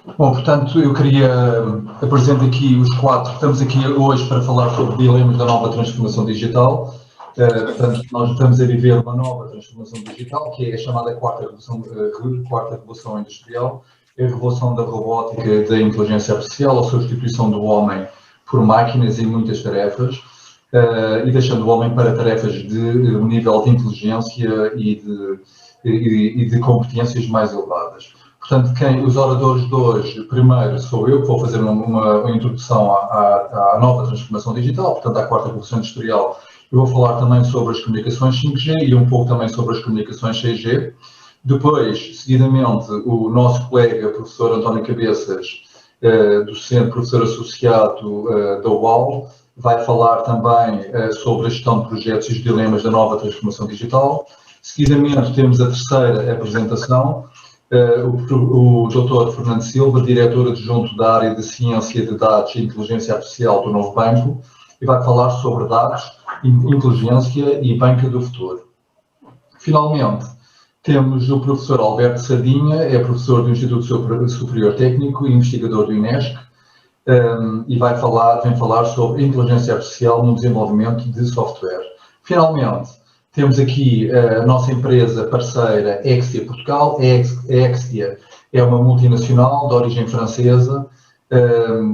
Bom, portanto, eu queria apresentar aqui os quatro. Estamos aqui hoje para falar sobre dilemas da nova transformação digital. Portanto, nós estamos a viver uma nova transformação digital, que é a chamada quarta revolução industrial, a revolução da robótica e da inteligência artificial, a substituição do homem por máquinas em muitas tarefas, e deixando o homem para tarefas de um nível de inteligência e de competências mais elevadas. Portanto, os oradores de hoje, primeiro sou eu, que vou fazer uma introdução à nova transformação digital, portanto, à quarta revolução industrial. Eu vou falar também sobre as comunicações 5G e um pouco também sobre as comunicações 6G. Depois, seguidamente, o nosso colega, professor António Cabeças, docente, professor associado da UAL, vai falar também sobre a gestão de projetos e os dilemas da nova transformação digital. Seguidamente, temos a terceira apresentação, o Dr. Fernando Silva, diretor adjunto da área de Ciência de Dados e Inteligência Artificial do Novo Banco, e vai falar sobre dados, inteligência e banca do futuro. Finalmente, temos o professor Alberto Sardinha, é professor do Instituto Superior Técnico e investigador do INESC, e vem falar sobre inteligência artificial no desenvolvimento de software. Finalmente, temos aqui a nossa empresa parceira Extia Portugal. A Extia é uma multinacional de origem francesa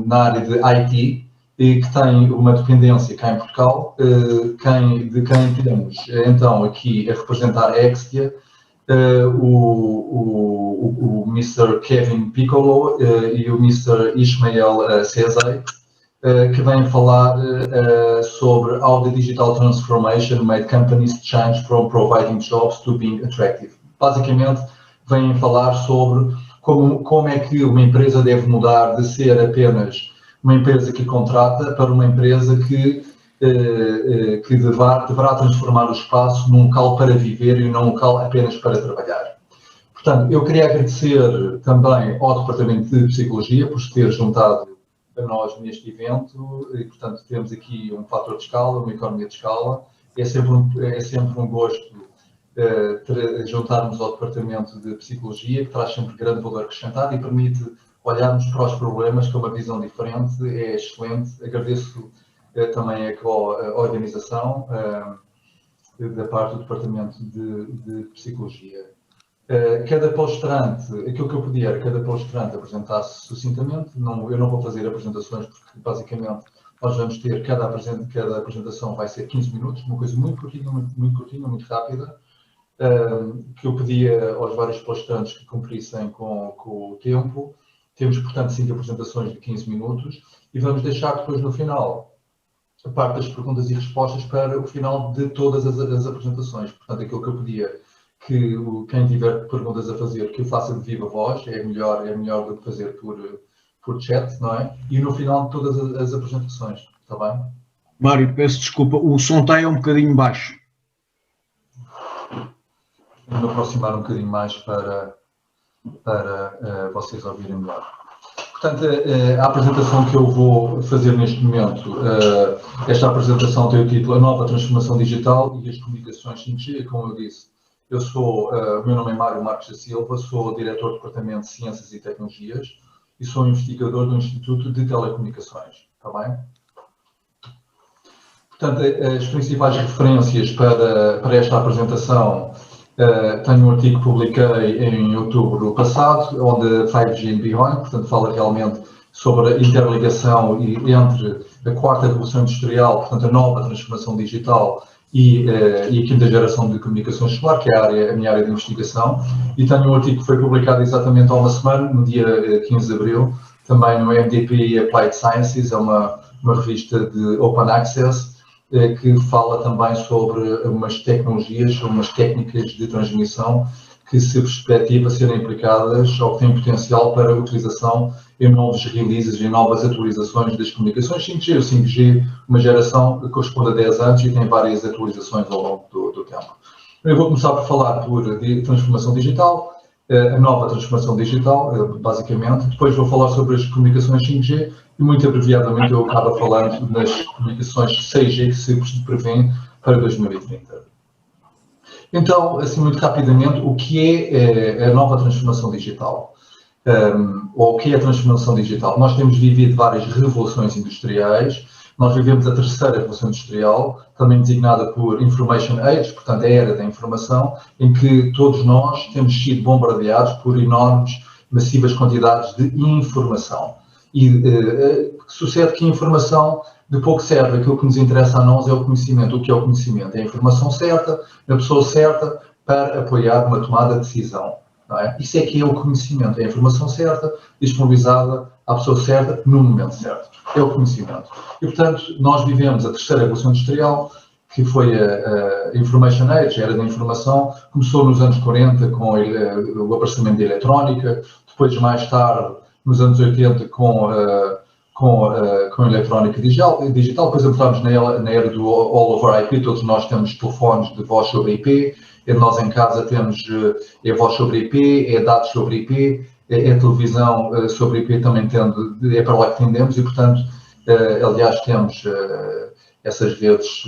na área de IT e que tem uma dependência cá em Portugal, de quem temos então aqui a representar a Extia, o Mr. Kevin Piccolo e o Mr. Ismael Cesai, que vêm falar sobre how the digital transformation made companies change from providing jobs to being attractive. Basicamente, vêm falar sobre como é que uma empresa deve mudar de ser apenas uma empresa que contrata para uma empresa que deverá transformar o espaço num local para viver e não um local apenas para trabalhar. Portanto, eu queria agradecer também ao Departamento de Psicologia por se ter juntado a nós neste evento, e portanto temos aqui um fator de escala, uma economia de escala. É sempre um gosto juntarmos ao Departamento de Psicologia, que traz sempre grande valor acrescentado e permite olharmos para os problemas com uma visão diferente. É excelente. Agradeço também a organização da parte do Departamento de Psicologia. Cada palestrante, aquilo que eu pedia era que cada palestrante apresentasse sucintamente. Eu não vou fazer apresentações porque basicamente nós vamos ter, cada apresentação vai ser 15 minutos, uma coisa muito curtinha, muito rápida, que eu pedia aos vários palestrantes que cumprissem com o tempo. Temos, portanto, 5 apresentações de 15 minutos e vamos deixar depois no final a parte das perguntas e respostas para o final de todas as apresentações. Portanto, aquilo que eu pedia que quem tiver perguntas a fazer, que o faça de viva voz, é melhor do que fazer por chat, não é? E no final de todas as apresentações, está bem? Mário, peço desculpa, o som está aí um bocadinho baixo. Vou me aproximar um bocadinho mais para vocês ouvirem melhor. Portanto, a apresentação que eu vou fazer neste momento, esta apresentação tem o título A Nova Transformação Digital e as Comunicações 5G, como eu disse. O meu nome é Mário Marques da Silva, sou diretor do Departamento de Ciências e Tecnologias e sou investigador do Instituto de Telecomunicações, está bem? Portanto, as principais referências para esta apresentação, tenho um artigo que publiquei em outubro passado, onde 5G and Beyond, portanto, fala realmente sobre a interligação entre a quarta revolução industrial, portanto, a nova transformação digital e a quinta geração de comunicações celular, que é a minha área de investigação, e tenho um artigo que foi publicado exatamente há uma semana, no dia 15 de abril, também no MDP Applied Sciences, é uma revista de Open Access, que fala também sobre umas tecnologias, umas técnicas de transmissão que se perspectiva serem aplicadas ou que têm potencial para utilização em novos releases, em novas atualizações das comunicações 5G. O 5G, uma geração que corresponde a 10 anos e tem várias atualizações ao longo do tempo. Eu vou começar por falar por transformação digital, a nova transformação digital, basicamente. Depois vou falar sobre as comunicações 5G e, muito abreviadamente, eu acabo falando das comunicações 6G que se prevêem para 2030. Então, assim, muito rapidamente, o que é a nova transformação digital? ou o que é a transformação digital? Nós temos vivido várias revoluções industriais. Nós vivemos a terceira revolução industrial, também designada por Information Age, portanto, a era da informação, em que todos nós temos sido bombardeados por enormes, massivas quantidades de informação. E sucede que a informação de pouco serve. Aquilo que nos interessa a nós é o conhecimento. O que é o conhecimento? É a informação certa, na pessoa certa, para apoiar uma tomada de decisão. Não é? Isso é que é o conhecimento, é a informação certa, disponibilizada à pessoa certa, no momento certo. É o conhecimento. E, portanto, nós vivemos a terceira revolução industrial, que foi a Information Age, a era da informação. Começou nos anos 40 com o aparecimento da eletrónica, depois, mais tarde, nos anos 80, com a eletrónica digital. Depois entramos na era do All over IP, todos nós temos telefones de voz sobre IP, nós em casa temos voz sobre IP, dados sobre IP, televisão sobre IP também é para lá que tendemos e, portanto, aliás, temos essas redes,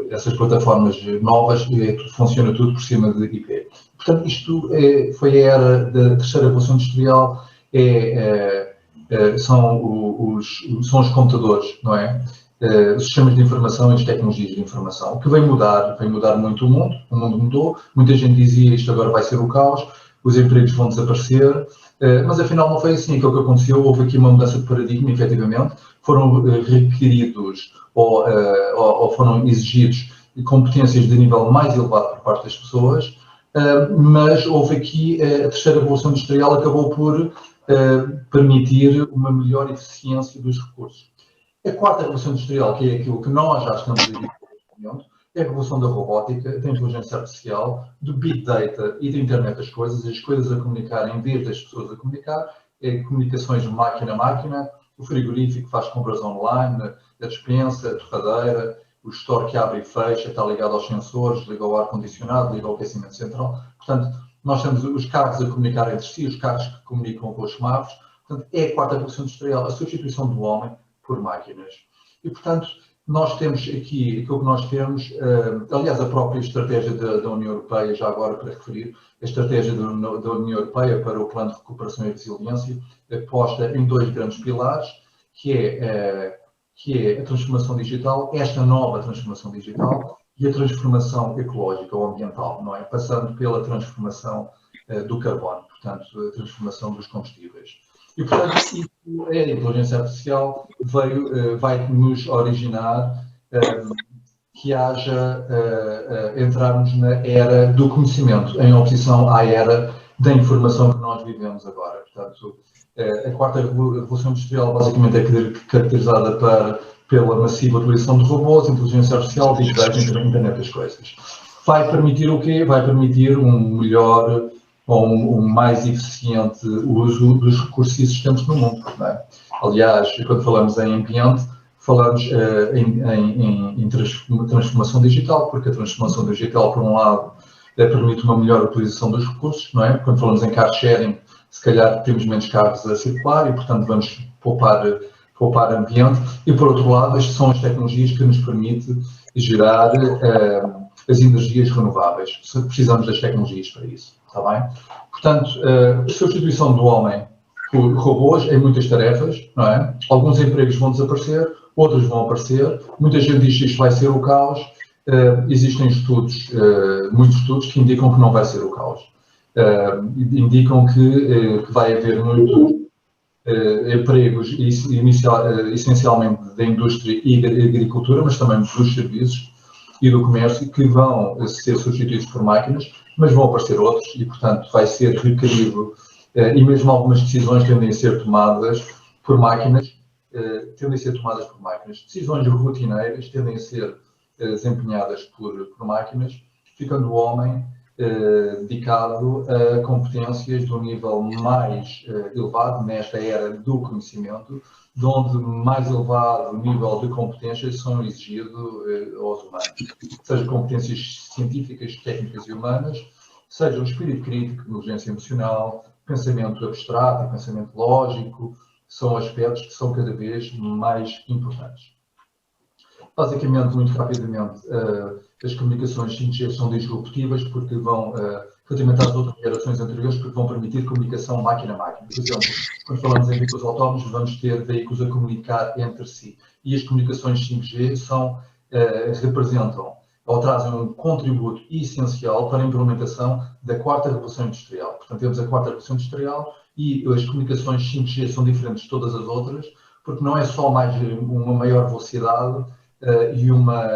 essas plataformas novas e funciona tudo por cima de IP. Portanto, isto foi a era da terceira revolução industrial, são os computadores, não é? Os sistemas de informação e as tecnologias de informação. O que vem mudar muito o mundo mudou, muita gente dizia isto agora vai ser o caos, os empregos vão desaparecer, mas afinal não foi assim. Aquilo que aconteceu, houve aqui uma mudança de paradigma, efetivamente, foram requeridos ou foram exigidos competências de nível mais elevado por parte das pessoas, mas houve aqui, a terceira revolução industrial acabou por permitir uma melhor eficiência dos recursos. A quarta revolução industrial, que é aquilo que nós já estamos a viver neste momento, é a revolução da robótica, da inteligência artificial, do Big Data e da internet das coisas, as coisas a comunicar em vez das pessoas a comunicar, comunicações de máquina a máquina, o frigorífico faz compras online, a despensa, a torradeira, o store que abre e fecha, está ligado aos sensores, liga ao ar-condicionado, liga ao aquecimento central. Portanto, nós temos os carros a comunicar entre si, os carros que comunicam com os semáforos. Portanto, é a quarta revolução industrial, a substituição do homem por máquinas. E, portanto, nós temos aqui, aquilo que nós temos, aliás, a própria estratégia da União Europeia, já agora para referir, a estratégia da União Europeia para o Plano de Recuperação e Resiliência, aposta em dois grandes pilares, que é a transformação digital, esta nova transformação digital, e a transformação ecológica ou ambiental, não é? Passando pela transformação do carbono, portanto, a transformação dos combustíveis. E, portanto, a inteligência artificial vai nos originar que haja, entrarmos na era do conhecimento, em oposição à era da informação que nós vivemos agora. Portanto, a quarta revolução industrial basicamente é caracterizada pela massiva utilização de robôs, inteligência artificial, Big Data e internet das coisas. Vai permitir o quê? Vai permitir um melhor ou um mais eficiente uso dos recursos existentes no mundo. Não é? Aliás, quando falamos em ambiente, falamos em transformação digital, porque a transformação digital, por um lado, permite uma melhor utilização dos recursos, não é? Quando falamos em car sharing, se calhar temos menos carros a circular e, portanto, vamos poupar ambiente. E, por outro lado, estas são as tecnologias que nos permitem gerar as energias renováveis. Precisamos das tecnologias para isso, está bem? Portanto, a substituição do homem por robôs em muitas tarefas, não é? Alguns empregos vão desaparecer, outros vão aparecer. Muita gente diz que isto vai ser o caos. Existem estudos, muitos estudos, que indicam que não vai ser o caos. Indicam que vai haver muitos empregos, essencialmente da indústria e da agricultura, mas também dos serviços e do comércio, que vão ser substituídos por máquinas, mas vão aparecer outros e, portanto, vai ser requerido, e mesmo algumas decisões tendem a ser tomadas por máquinas, decisões rotineiras tendem a ser desempenhadas por máquinas, ficando o homem dedicado a competências de um nível mais elevado, nesta era do conhecimento, de onde mais elevado nível de competências são exigidos aos humanos, seja competências científicas, técnicas e humanas, seja o espírito crítico, inteligência emocional, pensamento abstrato, pensamento lógico, são aspectos que são cada vez mais importantes. Basicamente, muito rapidamente, as comunicações 5G são disruptivas porque vão relativamente às outras gerações anteriores, porque vão permitir comunicação máquina-máquina. Por exemplo, quando falamos em veículos autónomos, vamos ter veículos a comunicar entre si. E as comunicações 5G representam ou trazem um contributo essencial para a implementação da quarta revolução industrial. Portanto, temos a quarta revolução industrial e as comunicações 5G são diferentes de todas as outras, porque não é só uma maior velocidade e uma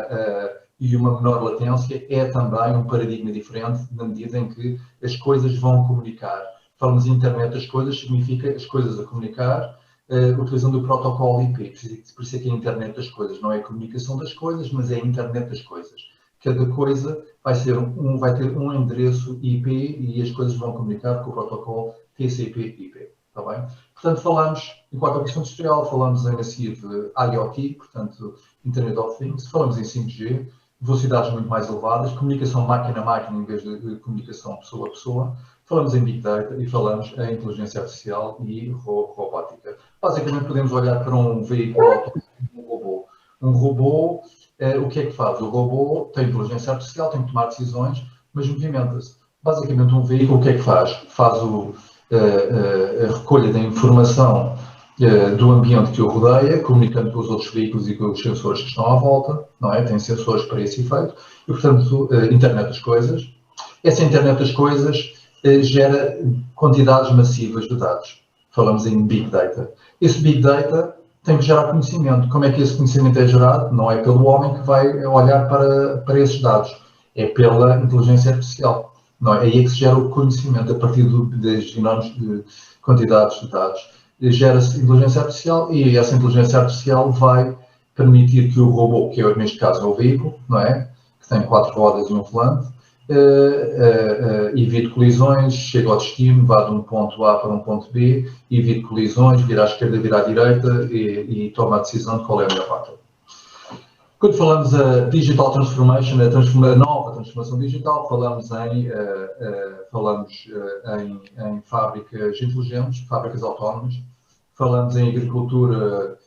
menor latência, é também um paradigma diferente na medida em que as coisas vão comunicar. Falamos em internet das coisas, significa as coisas a comunicar utilizando o protocolo IP. Por isso é que é a internet das coisas. Não é a comunicação das coisas, mas é a internet das coisas. Cada coisa vai ter um endereço IP e as coisas vão comunicar com o protocolo TCP/IP. Está bem? Portanto, falamos em quarta revolução industrial, falamos em a seguir de IoT, portanto, Internet of Things, falamos em 5G, velocidades muito mais elevadas, comunicação máquina-máquina em vez de comunicação pessoa-a-pessoa, falamos em Big Data e falamos em inteligência artificial e robótica. Basicamente, podemos olhar para um veículo autónomo, um robô. Um robô, o que é que faz? O robô tem inteligência artificial, tem que tomar decisões, mas movimenta-se. Basicamente, um veículo, o que é que faz? Faz a recolha da informação do ambiente que o rodeia, comunicando com os outros veículos e com os sensores que estão à volta, não é? Tem sensores para esse efeito, e, portanto, internet das coisas. Essa internet das coisas gera quantidades massivas de dados. Falamos em Big Data. Esse Big Data tem que gerar conhecimento. Como é que esse conhecimento é gerado? Não é pelo homem que vai olhar para esses dados, é pela inteligência artificial. Não é? É aí que se gera o conhecimento, a partir das enormes quantidades de dados. Gera-se inteligência artificial e essa inteligência artificial vai permitir que o robô, que neste caso é o veículo, não é? Que tem 4 rodas e um volante, evite colisões, chega ao destino, vá de um ponto A para um ponto B, evite colisões, vira à esquerda, vira à direita e toma a decisão de qual é a melhor rota. Quando falamos a Digital Transformation, a nova transformação digital, falamos em fábricas inteligentes, fábricas autónomas, falamos em agricultura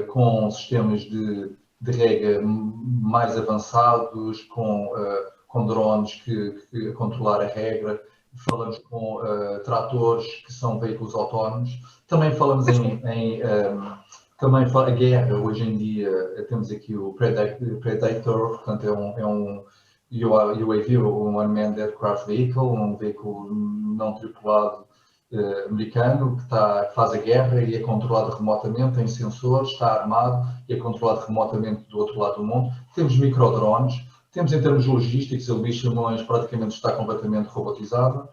com sistemas de rega mais avançados, com drones que controlar a regra, falamos com tratores que são veículos autónomos, também falamos também a guerra. Hoje em dia temos aqui o Predator, portanto é um UAV, um Unmanned Aircraft Vehicle, um veículo não tripulado americano que faz a guerra e é controlado remotamente, tem sensores, está armado e é controlado remotamente do outro lado do mundo. Temos microdrones, temos em termos logísticos, a Luís Simões praticamente está completamente robotizada.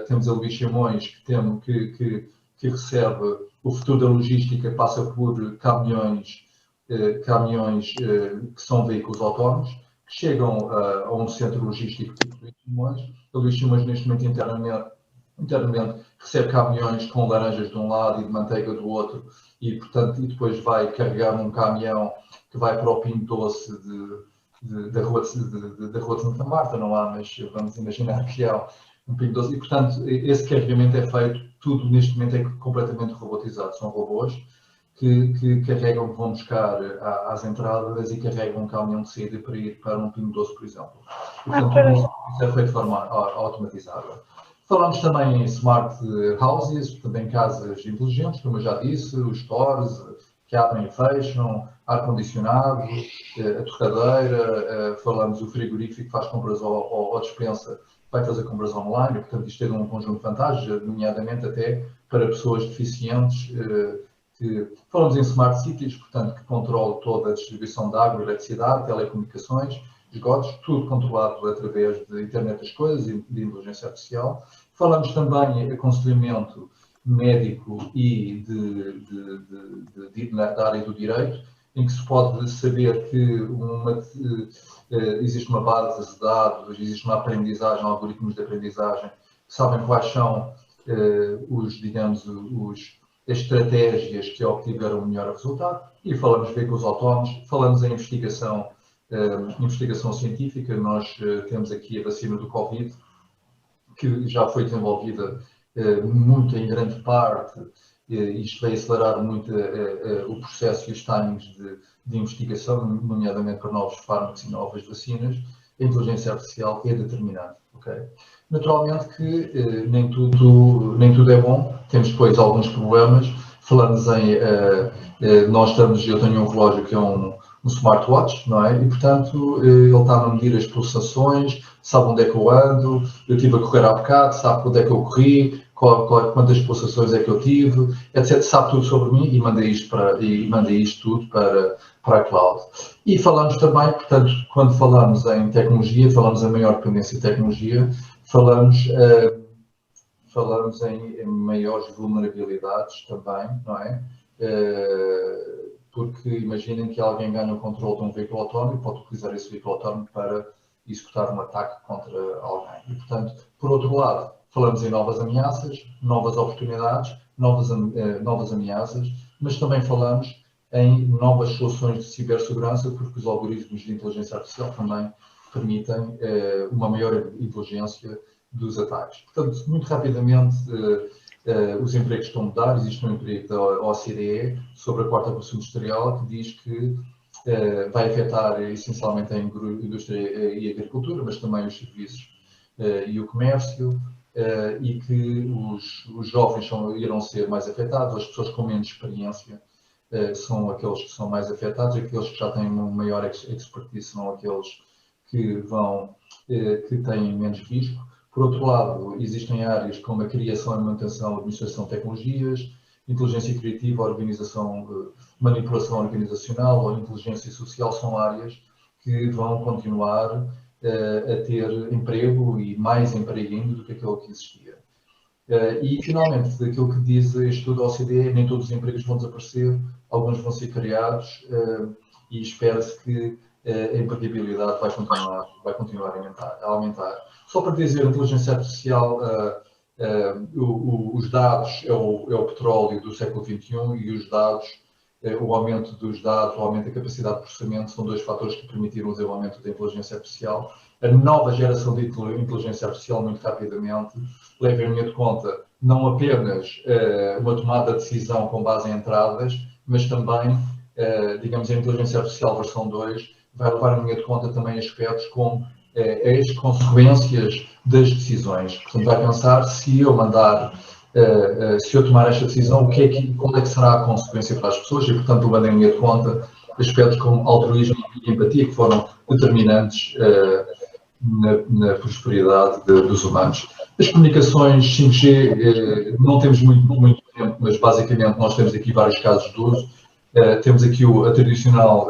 Temos a Luís Simões que recebe o futuro da logística, passa por caminhões que são veículos autónomos, que chegam a um centro logístico tipo Luís Simões. A Luís Simões, neste momento, internamente recebe caminhões com laranjas de um lado e de manteiga do outro, e depois vai carregar um caminhão que vai para o Pingo Doce da Rua de Santa Marta, não há, mas vamos imaginar que há um Pingo Doce. E, portanto, esse carregamento é feito, tudo neste momento é completamente robotizado. São robôs que carregam, que vão buscar às entradas e carregam um caminhão de saída para ir para um Pingo Doce, por exemplo. E, portanto, tudo isso é feito de forma automatizada. Falamos também em smart houses, também casas inteligentes, como eu já disse, os stores que abrem e fecham, ar-condicionado, a torradeira, falamos do frigorífico que faz compras ou dispensa, vai fazer compras online, portanto isto tem um conjunto de vantagens, nomeadamente até para pessoas deficientes. Falamos em smart cities, portanto que controla toda a distribuição de água, eletricidade, telecomunicações, esgotos, tudo controlado através de internet das coisas e de inteligência artificial. Falamos também em aconselhamento médico e da área do direito, em que se pode saber que existe uma base de dados, existe uma aprendizagem, algoritmos de aprendizagem, que sabem quais são as estratégias que obtiveram o melhor resultado. E falamos de veículos autónomos, falamos em investigação científica. Nós temos aqui a vacina do Covid, que já foi desenvolvida muito em grande parte. Isto vai acelerar muito o processo e os timings de investigação, nomeadamente para novos fármacos e novas vacinas. A inteligência artificial é determinante. Okay? Naturalmente que nem tudo é bom, temos depois alguns problemas. Falamos eu tenho um relógio que é um smartwatch, não é? E, portanto, ele está a medir as pulsações, sabe onde é que eu ando, eu estive a correr há bocado, sabe quando é que eu corri, quantas pulsações é que eu tive, etc. Sabe tudo sobre mim e manda isto tudo para a cloud. E falamos também, portanto, quando falamos em tecnologia, falamos em maior dependência de tecnologia, falamos em maiores vulnerabilidades também, não é? Porque imaginem que alguém ganha o controle de um veículo autónomo e pode utilizar esse veículo autónomo para executar um ataque contra alguém. E, portanto, por outro lado, falamos em novas ameaças, novas oportunidades, novas ameaças, mas também falamos em novas soluções de cibersegurança, porque os algoritmos de inteligência artificial também permitem uma maior inteligência dos ataques. Portanto, muito rapidamente, os empregos estão a mudar. Existe um emprego da OCDE sobre a quarta revolução industrial que diz que vai afetar essencialmente a indústria e a agricultura, mas também os serviços e o comércio, e que os jovens irão ser mais afetados, as pessoas com menos experiência são aqueles que são mais afetados, aqueles que já têm uma maior expertise são aqueles que têm menos risco. Por outro lado, existem áreas como a criação e manutenção, administração de tecnologias, inteligência criativa, manipulação organizacional ou inteligência social, são áreas que vão continuar a ter emprego e mais emprego ainda do que aquele que existia. E, finalmente, aquilo que diz este estudo da OCDE, nem todos os empregos vão desaparecer, alguns vão ser criados e espera-se que a empregabilidade vai continuar a aumentar. Só para dizer, a inteligência artificial, os dados é o petróleo do século XXI e os dados, o aumento dos dados, o aumento da capacidade de processamento são dois fatores que permitiram o desenvolvimento da inteligência artificial. A nova geração de inteligência artificial, muito rapidamente, leva em linha de conta não apenas uma tomada de decisão com base em entradas, mas também, digamos, a inteligência artificial versão 2 vai levar em linha de conta também aspectos como as consequências das decisões. Portanto, vai pensar se eu tomar esta decisão, qual é que será a consequência para as pessoas e, portanto, levando em linha de conta aspectos como altruísmo e empatia que foram determinantes na prosperidade dos humanos. As comunicações 5G, não temos muito tempo, mas basicamente nós temos aqui vários casos de uso. Temos aqui a tradicional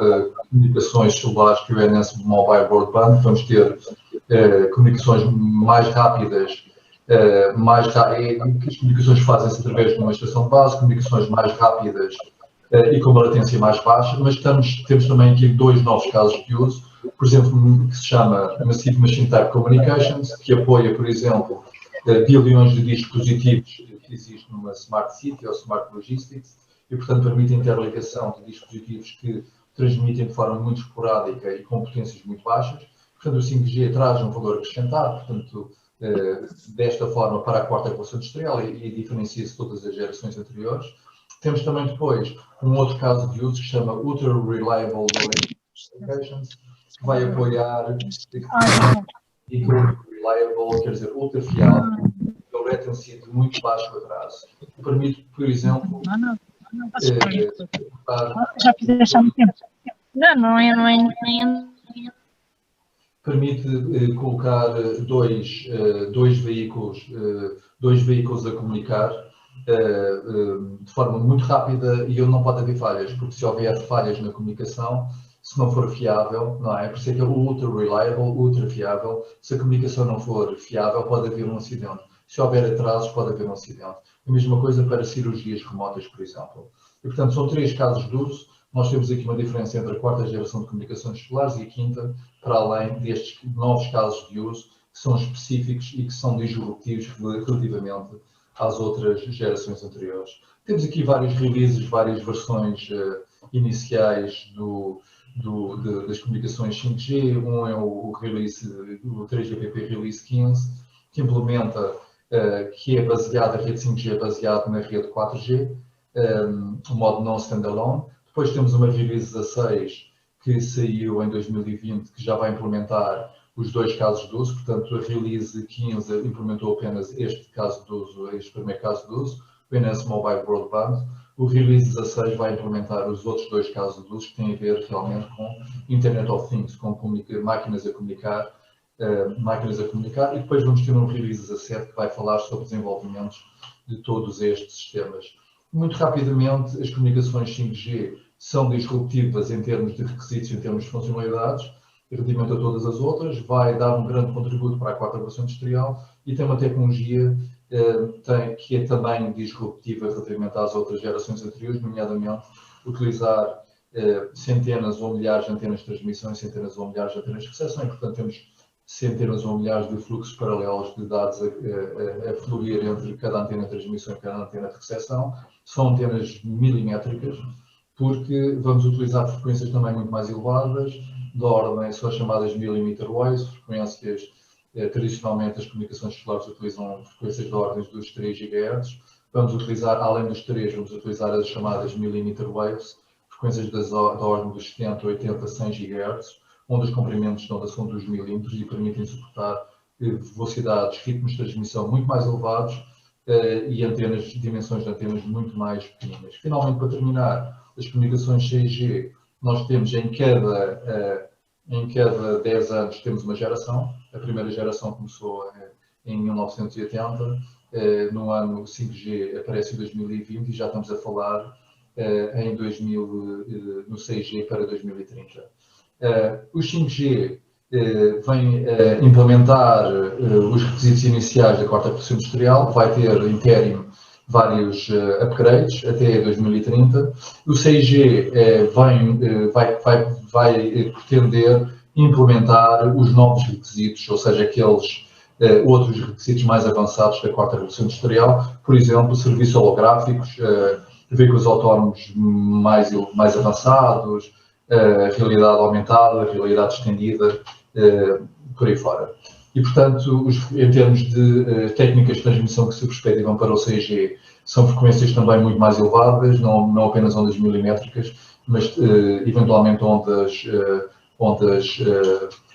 comunicações celulares, que é o NS Mobile Broadband. Vamos ter comunicações mais rápidas, que as comunicações fazem-se através de uma estação de base, comunicações mais rápidas e com uma latência mais baixa, mas temos também aqui dois novos casos de uso, por exemplo, que se chama Massive Machine Type Communications, que apoia, por exemplo, bilhões de dispositivos que existem numa Smart City ou Smart Logistics e, portanto, permite a interligação de dispositivos que transmitem de forma muito esporádica e com potências muito baixas. Portanto, o 5G traz um valor acrescentado, portanto, desta forma para a quarta revolução industrial e diferencia-se de todas as gerações anteriores. Temos também depois um outro caso de uso que se chama Ultra Reliable Communications, que vai apoiar reliable, quer dizer, ultra fiável, com latency de muito baixo atraso. Permite, por exemplo, já fizeste há muito tempo. Não é. Permite colocar dois veículos a comunicar de forma muito rápida e onde não pode haver falhas, porque se houver falhas na comunicação, se não for fiável, não é? Por isso é que é ultra reliable, ultra fiável. Se a comunicação não for fiável, pode haver um acidente. Se houver atrasos, pode haver um acidente. A mesma coisa para cirurgias remotas, por exemplo. E, portanto, são três casos de uso. Nós temos aqui uma diferença entre a quarta geração de comunicações celulares e a quinta, para além destes novos casos de uso, que são específicos e que são disruptivos relativamente às outras gerações anteriores. Temos aqui vários releases, várias versões iniciais das comunicações 5G. Um é o release, o 3GPP Release 15, que implementa, que é baseado, a rede 5G é baseada na rede 4G, o modo não standalone. Depois temos uma release 16, que saiu em 2020, que já vai implementar os 2 casos de uso, portanto a Release 15 implementou apenas este caso de uso, este primeiro caso de uso, o Enhanced Mobile Broadband. O Release 16 vai implementar os outros 2 casos de uso que têm a ver realmente com Internet of Things, com máquinas a comunicar, e depois vamos ter um Release 17 que vai falar sobre desenvolvimentos de todos estes sistemas. Muito rapidamente, as comunicações 5G são disruptivas em termos de requisitos, em termos de funcionalidades, relativamente a todas as outras, vai dar um grande contributo para a 4ª Revolução Industrial e tem uma tecnologia que é também disruptiva relativamente às outras gerações anteriores, nomeadamente utilizar centenas ou milhares de antenas de transmissão e centenas ou milhares de antenas de recepção, e portanto temos centenas ou milhares de fluxos paralelos de dados a fluir entre cada antena de transmissão e cada antena de recepção. São antenas milimétricas, porque vamos utilizar frequências também muito mais elevadas, da ordem, são as chamadas millimeter waves, frequências, tradicionalmente as comunicações celulares utilizam frequências da ordem dos 3 GHz. Vamos utilizar, além dos 3, vamos utilizar as chamadas millimeter waves, frequências da ordem dos 70, 80, 100 GHz, onde os comprimentos de onda são dos milímetros e permitem suportar velocidades, ritmos de transmissão muito mais elevados e dimensões de antenas muito mais pequenas. Finalmente, para terminar, as comunicações 6G, nós temos em cada 10 anos temos uma geração. A primeira geração começou em 1980, no ano 5G aparece em 2020 e já estamos a falar no 6G para 2030. O 5G vem implementar os requisitos iniciais da 4ª Revolução Industrial, vai ter interim vários upgrades até 2030. O 6G vai pretender implementar os novos requisitos, ou seja, aqueles outros requisitos mais avançados da 4ª Revolução Industrial, por exemplo, serviços holográficos, veículos autónomos mais avançados, realidade aumentada, realidade estendida, por aí fora. E, portanto, em termos de técnicas de transmissão que se perspectivam para o 6G, são frequências também muito mais elevadas, não apenas ondas milimétricas, mas eventualmente ondas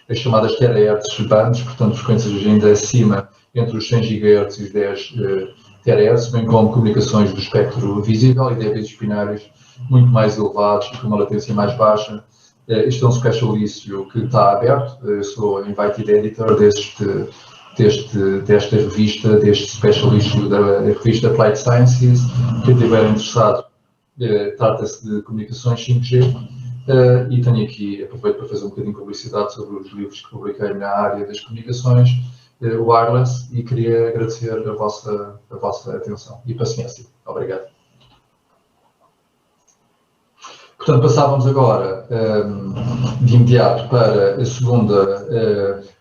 as chamadas terahertz bands, portanto, frequências ainda acima entre os 100 GHz e os 10 terahertz, bem como comunicações do espectro visível e débitos binários muito mais elevados e com uma latência mais baixa. Este é um special issue que está aberto. Eu sou invited editor desta revista, deste special issue da revista Applied Sciences. Quem estiver interessado, trata-se de comunicações 5G. E tenho aqui, aproveito para fazer um bocadinho de publicidade sobre os livros que publiquei na área das comunicações wireless e queria agradecer a vossa atenção e paciência. Obrigado. Portanto, passávamos agora de imediato para a segunda,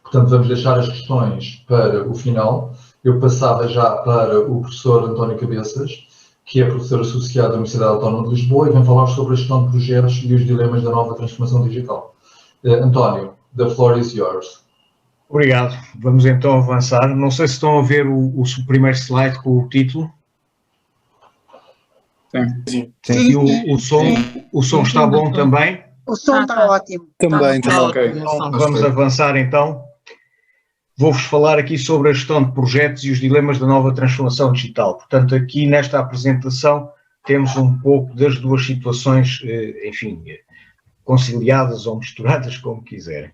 portanto, vamos deixar as questões para o final. Eu passava já para o professor António Cabeças, que é professor associado da Universidade Autónoma de Lisboa e vem falar sobre a gestão de projetos e os dilemas da nova transformação digital. António, the floor is yours. Obrigado. Vamos então avançar. Não sei se estão a ver o primeiro slide com o título. Sim. E o som está bom também? O som está ótimo. Também está ok. Então, vamos avançar então. Vou-vos falar aqui sobre a gestão de projetos e os dilemas da nova transformação digital. Portanto, aqui nesta apresentação temos um pouco das duas situações, enfim, conciliadas ou misturadas, como quiserem.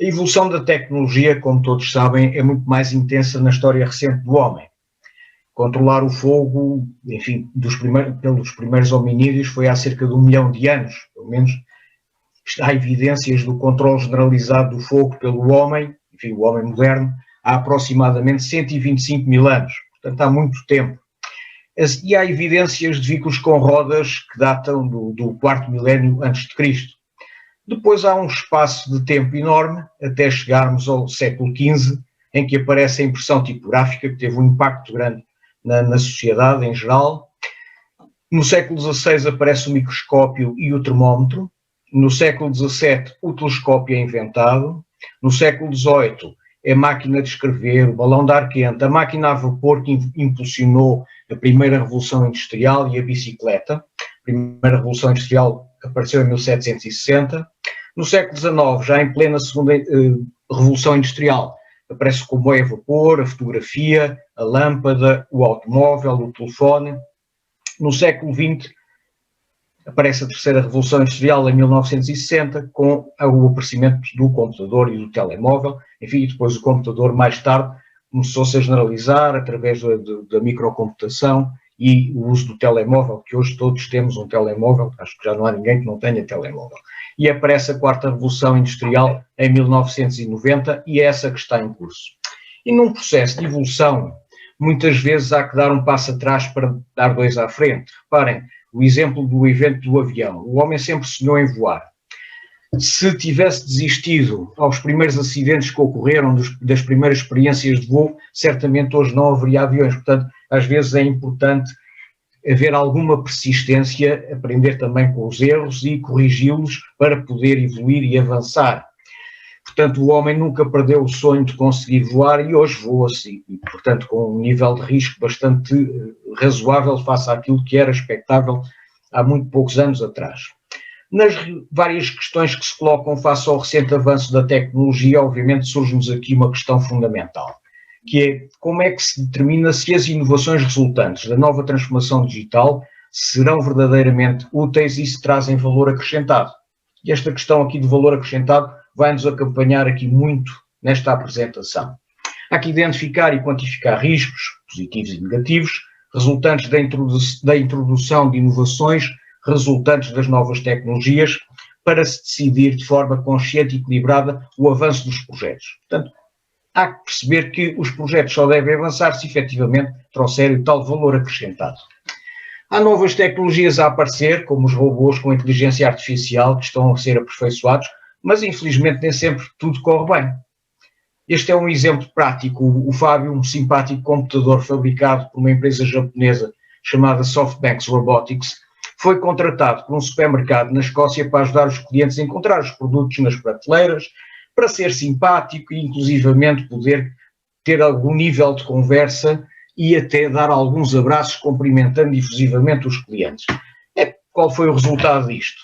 A evolução da tecnologia, como todos sabem, é muito mais intensa na história recente do homem. Controlar o fogo, enfim, pelos primeiros hominídeos foi há cerca de 1 milhão de anos, pelo menos há evidências do controle generalizado do fogo pelo homem, enfim, o homem moderno, há aproximadamente 125 mil anos, portanto há muito tempo. E há evidências de veículos com rodas que datam do 4º milénio antes de Cristo. Depois há um espaço de tempo enorme, até chegarmos ao século XV, em que aparece a impressão tipográfica, que teve um impacto grande na sociedade em geral. No século XVI aparece o microscópio e o termómetro. No século XVII o telescópio é inventado. No século XVIII é a máquina de escrever, o balão de ar quente, a máquina a vapor que impulsionou a primeira revolução industrial e a bicicleta. A primeira revolução industrial apareceu em 1760. No século XIX, já em plena Revolução Industrial. Aparece o comboio a vapor, a fotografia, a lâmpada, o automóvel, o telefone. No século XX aparece a terceira Revolução Industrial em 1960, com o aparecimento do computador e do telemóvel. Enfim, e depois o computador mais tarde começou-se a generalizar através da microcomputação e o uso do telemóvel, que hoje todos temos um telemóvel, acho que já não há ninguém que não tenha telemóvel. E aparece a quarta Revolução Industrial em 1990 e é essa que está em curso. E num processo de evolução, muitas vezes há que dar um passo atrás para dar dois à frente. Reparem, o exemplo do evento do avião. O homem sempre sonhou em voar. Se tivesse desistido aos primeiros acidentes que ocorreram, das primeiras experiências de voo, certamente hoje não haveria aviões. Portanto, às vezes é importante haver alguma persistência, aprender também com os erros e corrigi-los para poder evoluir e avançar. Portanto, o homem nunca perdeu o sonho de conseguir voar e hoje voa-se, e, portanto, com um nível de risco bastante razoável face àquilo que era expectável há muito poucos anos atrás. Nas várias questões que se colocam face ao recente avanço da tecnologia, obviamente surge-nos aqui uma questão fundamental, que é como é que se determina se as inovações resultantes da nova transformação digital serão verdadeiramente úteis e se trazem valor acrescentado. E esta questão aqui de valor acrescentado vai-nos acompanhar aqui muito nesta apresentação. Há que identificar e quantificar riscos, positivos e negativos, resultantes da introdução de inovações, resultantes das novas tecnologias, para se decidir de forma consciente e equilibrada o avanço dos projetos. Portanto, há que perceber que os projetos só devem avançar se efetivamente trouxerem tal valor acrescentado. Há novas tecnologias a aparecer, como os robôs com inteligência artificial, que estão a ser aperfeiçoados, mas infelizmente nem sempre tudo corre bem. Este é um exemplo prático. O Fábio, um simpático computador fabricado por uma empresa japonesa chamada SoftBanks Robotics, foi contratado por um supermercado na Escócia para ajudar os clientes a encontrar os produtos nas prateleiras, para ser simpático e inclusivamente poder ter algum nível de conversa e até dar alguns abraços cumprimentando efusivamente os clientes. Qual foi o resultado disto?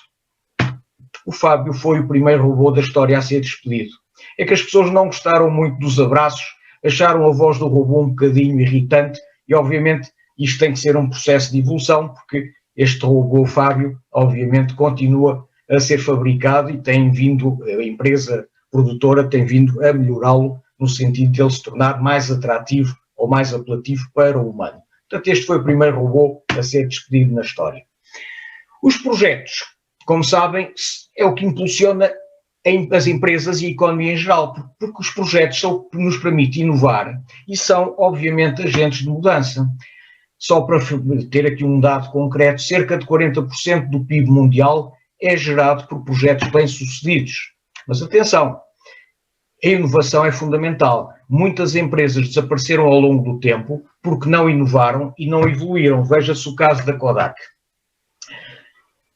O Fábio foi o primeiro robô da história a ser despedido. É que as pessoas não gostaram muito dos abraços, acharam a voz do robô um bocadinho irritante e obviamente isto tem que ser um processo de evolução, porque este robô Fábio obviamente continua a ser fabricado e tem vindo, a empresa produtora tem vindo a melhorá-lo no sentido de ele se tornar mais atrativo ou mais apelativo para o humano. Portanto, este foi o primeiro robô a ser despedido na história. Os projetos, como sabem, é o que impulsiona as empresas e a economia em geral, porque os projetos são o que nos permite inovar e são, obviamente, agentes de mudança. Só para ter aqui um dado concreto, cerca de 40% do PIB mundial é gerado por projetos bem-sucedidos. Mas atenção, a inovação é fundamental. Muitas empresas desapareceram ao longo do tempo porque não inovaram e não evoluíram. Veja-se o caso da Kodak.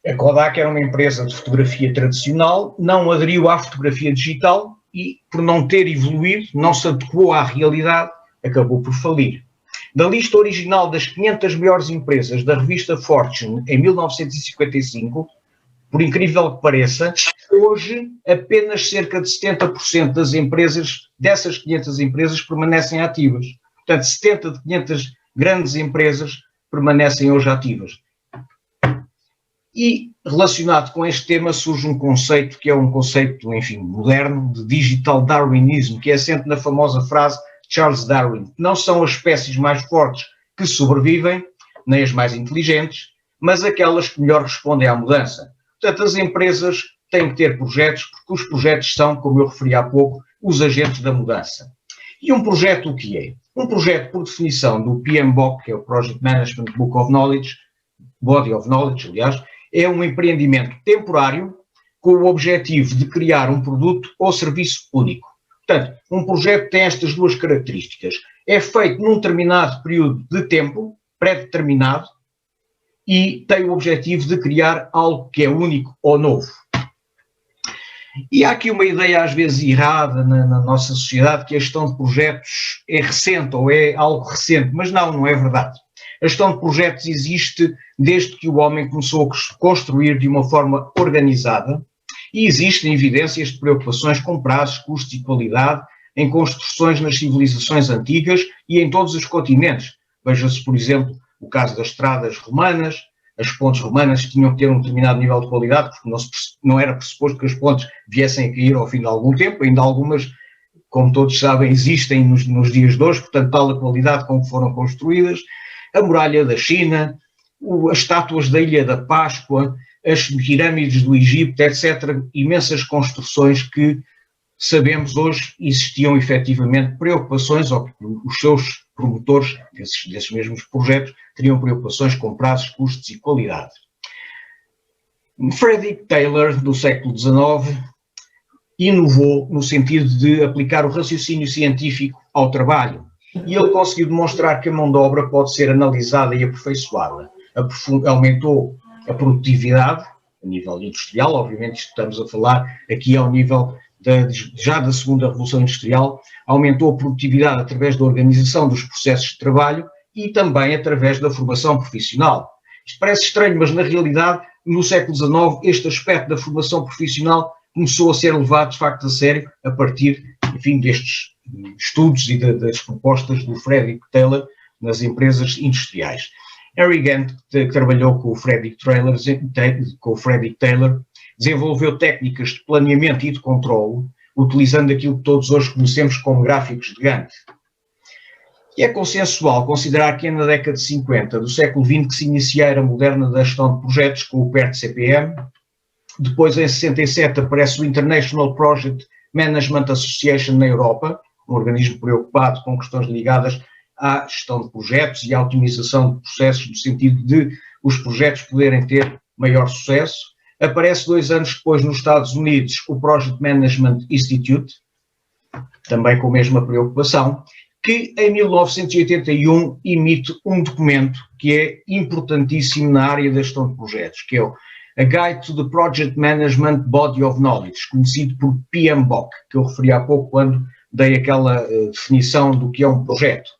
A Kodak era uma empresa de fotografia tradicional, não aderiu à fotografia digital e, por não ter evoluído, não se adequou à realidade, acabou por falir. Da lista original das 500 melhores empresas da revista Fortune em 1955, por incrível que pareça, hoje apenas cerca de 70% das empresas, dessas 500 empresas, permanecem ativas. Portanto, 70 de 500 grandes empresas permanecem hoje ativas. E relacionado com este tema surge um conceito que é um conceito, enfim, moderno, de digital darwinismo, que é assente na famosa frase de Charles Darwin: não são as espécies mais fortes que sobrevivem, nem as mais inteligentes, mas aquelas que melhor respondem à mudança. Portanto, as empresas têm que ter projetos, porque os projetos são, como eu referi há pouco, os agentes da mudança. E um projeto o que é? Um projeto, por definição, do PMBOK, que é o Project Management Book of Knowledge, Body of Knowledge, aliás, é um empreendimento temporário com o objetivo de criar um produto ou serviço único. Portanto, um projeto tem estas duas características. É feito num determinado período de tempo, pré-determinado, e tem o objetivo de criar algo que é único ou novo. E há aqui uma ideia às vezes errada na nossa sociedade, que a gestão de projetos é recente ou é algo recente, mas não é verdade. A gestão de projetos existe desde que o homem começou a construir de uma forma organizada E existem evidências de preocupações com prazos, custos e qualidade em construções nas civilizações antigas e em todos os continentes. Veja-se, por exemplo, o caso das estradas romanas. As pontes romanas tinham que ter um determinado nível de qualidade, porque não era pressuposto que as pontes viessem a cair ao fim de algum tempo. Ainda algumas, como todos sabem, existem nos dias de hoje, portanto, tal a qualidade com que foram construídas. A muralha da China, as estátuas da Ilha da Páscoa, as pirâmides do Egito, etc. Imensas construções que sabemos hoje existiam efetivamente preocupações, ou que os seus promotores desses mesmos projetos teriam preocupações com prazos, custos e qualidade. Frederick Taylor, do século XIX, inovou no sentido de aplicar o raciocínio científico ao trabalho, e ele conseguiu demonstrar que a mão de obra pode ser analisada e aperfeiçoada. Aumentou a produtividade a nível industrial, obviamente estamos a falar aqui ao nível já da segunda Revolução Industrial, aumentou a produtividade através da organização dos processos de trabalho e também através da formação profissional. Isto parece estranho, mas na realidade, no século XIX, este aspecto da formação profissional começou a ser levado de facto a sério a partir, enfim, destes estudos e das propostas do Frederick Taylor nas empresas industriais. Harry Gantt, que trabalhou com o Frederick Taylor, desenvolveu técnicas de planeamento e de controle, utilizando aquilo que todos hoje conhecemos como gráficos de Gantt. E é consensual considerar que é na década de 50 do século XX que se inicia a era moderna da gestão de projetos com o PERT-CPM. Depois, em 67, aparece o International Project Management Association na Europa, um organismo preocupado com questões ligadas à gestão de projetos e à otimização de processos, no sentido de os projetos poderem ter maior sucesso. Aparece 2 anos depois nos Estados Unidos o Project Management Institute, também com a mesma preocupação, que em 1981 emite um documento que é importantíssimo na área da gestão de projetos, que é o A Guide to the Project Management Body of Knowledge, conhecido por PMBOK, que eu referi há pouco quando dei aquela definição do que é um projeto.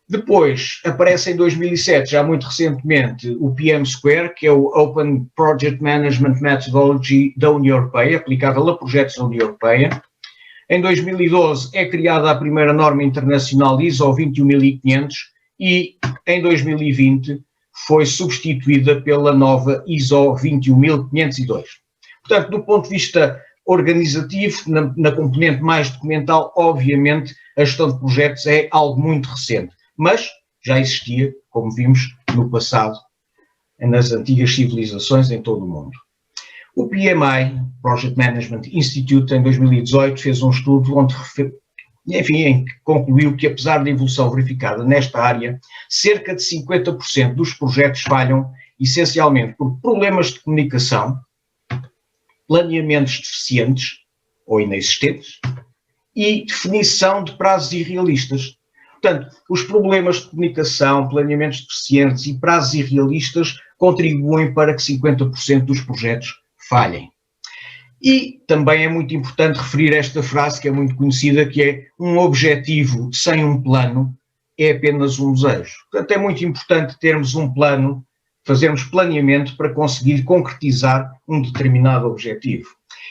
Depois aparece em 2007, já muito recentemente, o PM Square, que é o Open Project Management Methodology da União Europeia, aplicável a projetos da União Europeia. Em 2012 é criada a primeira norma internacional ISO 21500 e em 2020 foi substituída pela nova ISO 21502. Portanto, do ponto de vista organizativo, na componente mais documental, obviamente a gestão de projetos é algo muito recente, mas já existia, como vimos no passado, nas antigas civilizações em todo o mundo. O PMI, Project Management Institute, em 2018, fez um estudo onde, em que concluiu que, apesar da evolução verificada nesta área, cerca de 50% dos projetos falham essencialmente por problemas de comunicação, planeamentos deficientes ou inexistentes e definição de prazos irrealistas. Portanto, os problemas de comunicação, planeamentos deficientes e prazos irrealistas contribuem para que 50% dos projetos falhem. E também é muito importante referir esta frase que é muito conhecida, que é: um objetivo sem um plano é apenas um desejo. Portanto, é muito importante termos um plano, fazermos planeamento para conseguir concretizar um determinado objetivo.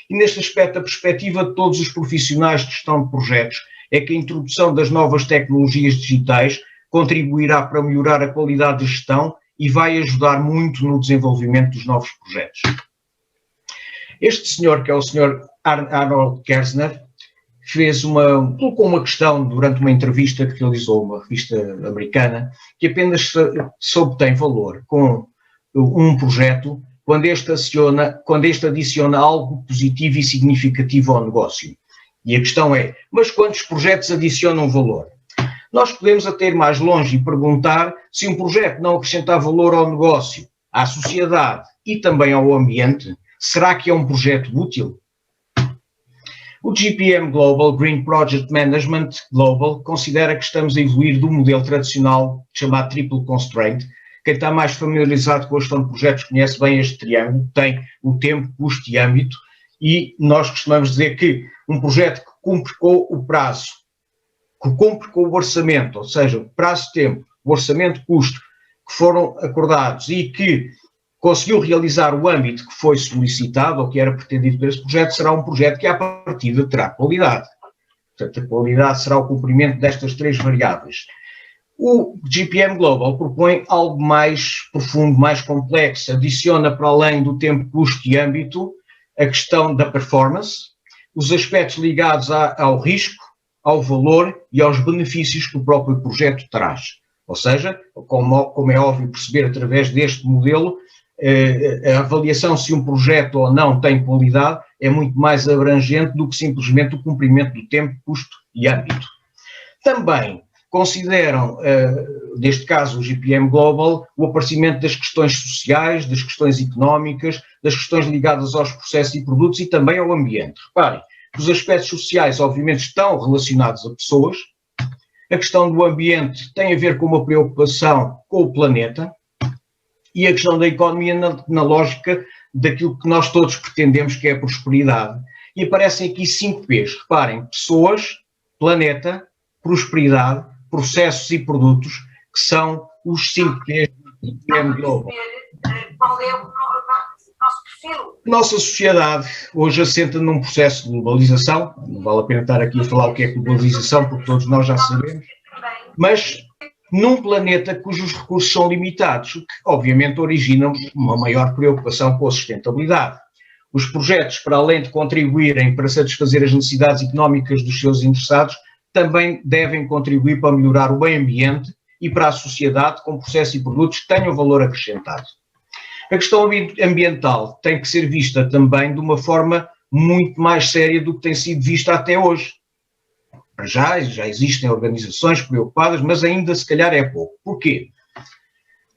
E neste aspecto, a perspectiva de todos os profissionais de gestão de projetos é que a introdução das novas tecnologias digitais contribuirá para melhorar a qualidade de gestão e vai ajudar muito no desenvolvimento dos novos projetos. Este senhor, que é o senhor Arnold Kerzner, colocou uma questão durante uma entrevista que realizou uma revista americana, que apenas se obtém valor com um projeto quando este adiciona algo positivo e significativo ao negócio. E a questão é: mas quantos projetos adicionam valor? Nós podemos até ir mais longe e perguntar se um projeto não acrescentar valor ao negócio, à sociedade e também ao ambiente, será que é um projeto útil? O GPM Global, Green Project Management Global, considera que estamos a evoluir do modelo tradicional chamado Triple Constraint. Quem está mais familiarizado com a gestão de projetos conhece bem este triângulo, tem o tempo, custo e âmbito, e nós costumamos dizer que um projeto que cumpre com o prazo, que cumpre com o orçamento, ou seja, o prazo de tempo, o orçamento, custo, que foram acordados e que conseguiu realizar o âmbito que foi solicitado ou que era pretendido por esse projeto, será um projeto que, à partida, terá qualidade. Portanto, a qualidade será o cumprimento destas 3 variáveis. O GPM Global propõe algo mais profundo, mais complexo, adiciona para além do tempo, custo e âmbito a questão da performance, os aspectos ligados ao risco, ao valor e aos benefícios que o próprio projeto traz. Ou seja, como é óbvio perceber através deste modelo, a avaliação se um projeto ou não tem qualidade é muito mais abrangente do que simplesmente o cumprimento do tempo, custo e âmbito. Também consideram, neste caso o GPM Global, o aparecimento das questões sociais, das questões económicas, das questões ligadas aos processos e produtos e também ao ambiente. Reparem, os aspectos sociais obviamente estão relacionados a pessoas, a questão do ambiente tem a ver com uma preocupação com o planeta e a questão da economia na lógica daquilo que nós todos pretendemos que é a prosperidade. E aparecem aqui 5 P's, reparem, pessoas, planeta, prosperidade, processos e produtos, que são os 5 P's do GPM Global. Qual é o nosso perfil? Nossa sociedade hoje assenta num processo de globalização, não vale a pena estar aqui a falar o que é globalização, porque todos nós já sabemos, mas num planeta cujos recursos são limitados, o que obviamente origina uma maior preocupação com a sustentabilidade. Os projetos, para além de contribuírem para satisfazer as necessidades económicas dos seus interessados, também devem contribuir para melhorar o meio ambiente e para a sociedade com processos e produtos que tenham valor acrescentado. A questão ambiental tem que ser vista também de uma forma muito mais séria do que tem sido vista até hoje. Já existem organizações preocupadas, mas ainda se calhar é pouco. Porquê?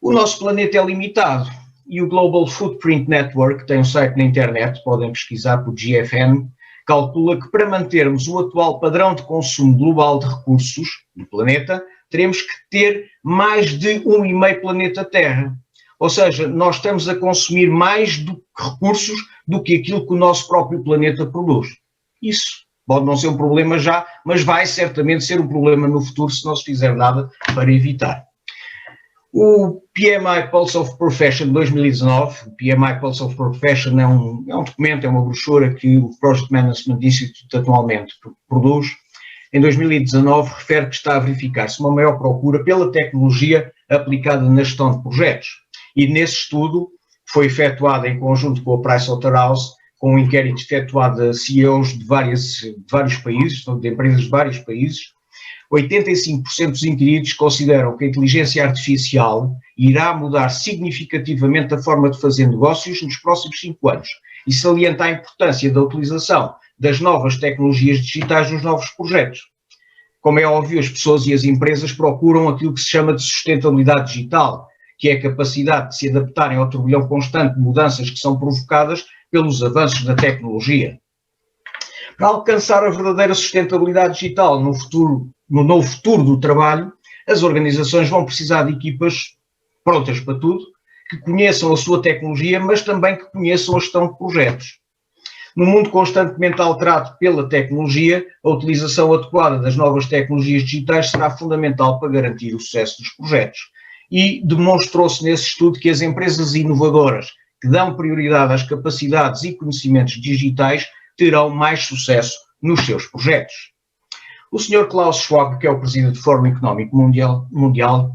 O nosso planeta é limitado e o Global Footprint Network, que tem um site na internet, podem pesquisar por GFN, calcula que para mantermos o atual padrão de consumo global de recursos do planeta, teremos que ter mais de 1,5 planeta Terra. Ou seja, nós estamos a consumir mais recursos do que aquilo que o nosso próprio planeta produz. Isso pode não ser um problema já, mas vai certamente ser um problema no futuro se não se fizer nada para evitar. O PMI Pulse of Profession 2019, o PMI Pulse of Profession é um documento, é uma brochura que o Project Management Institute atualmente produz. Em 2019 refere que está a verificar-se uma maior procura pela tecnologia aplicada na gestão de projetos. E nesse estudo foi efetuado em conjunto com a Pricewaterhouse, com um inquérito efetuado a CEOs de vários países, de empresas de vários países. 85% dos inquiridos consideram que a inteligência artificial irá mudar significativamente a forma de fazer negócios nos próximos 5 anos e salienta a importância da utilização das novas tecnologias digitais nos novos projetos. Como é óbvio, as pessoas e as empresas procuram aquilo que se chama de sustentabilidade digital, que é a capacidade de se adaptarem ao turbilhão constante de mudanças que são provocadas pelos avanços da tecnologia. Para alcançar a verdadeira sustentabilidade digital no novo futuro do trabalho, as organizações vão precisar de equipas prontas para tudo, que conheçam a sua tecnologia, mas também que conheçam a gestão de projetos. No mundo constantemente alterado pela tecnologia, a utilização adequada das novas tecnologias digitais será fundamental para garantir o sucesso dos projetos. E demonstrou-se nesse estudo que as empresas inovadoras que dão prioridade às capacidades e conhecimentos digitais terão mais sucesso nos seus projetos. O Sr. Klaus Schwab, que é o presidente do Fórum Económico Mundial,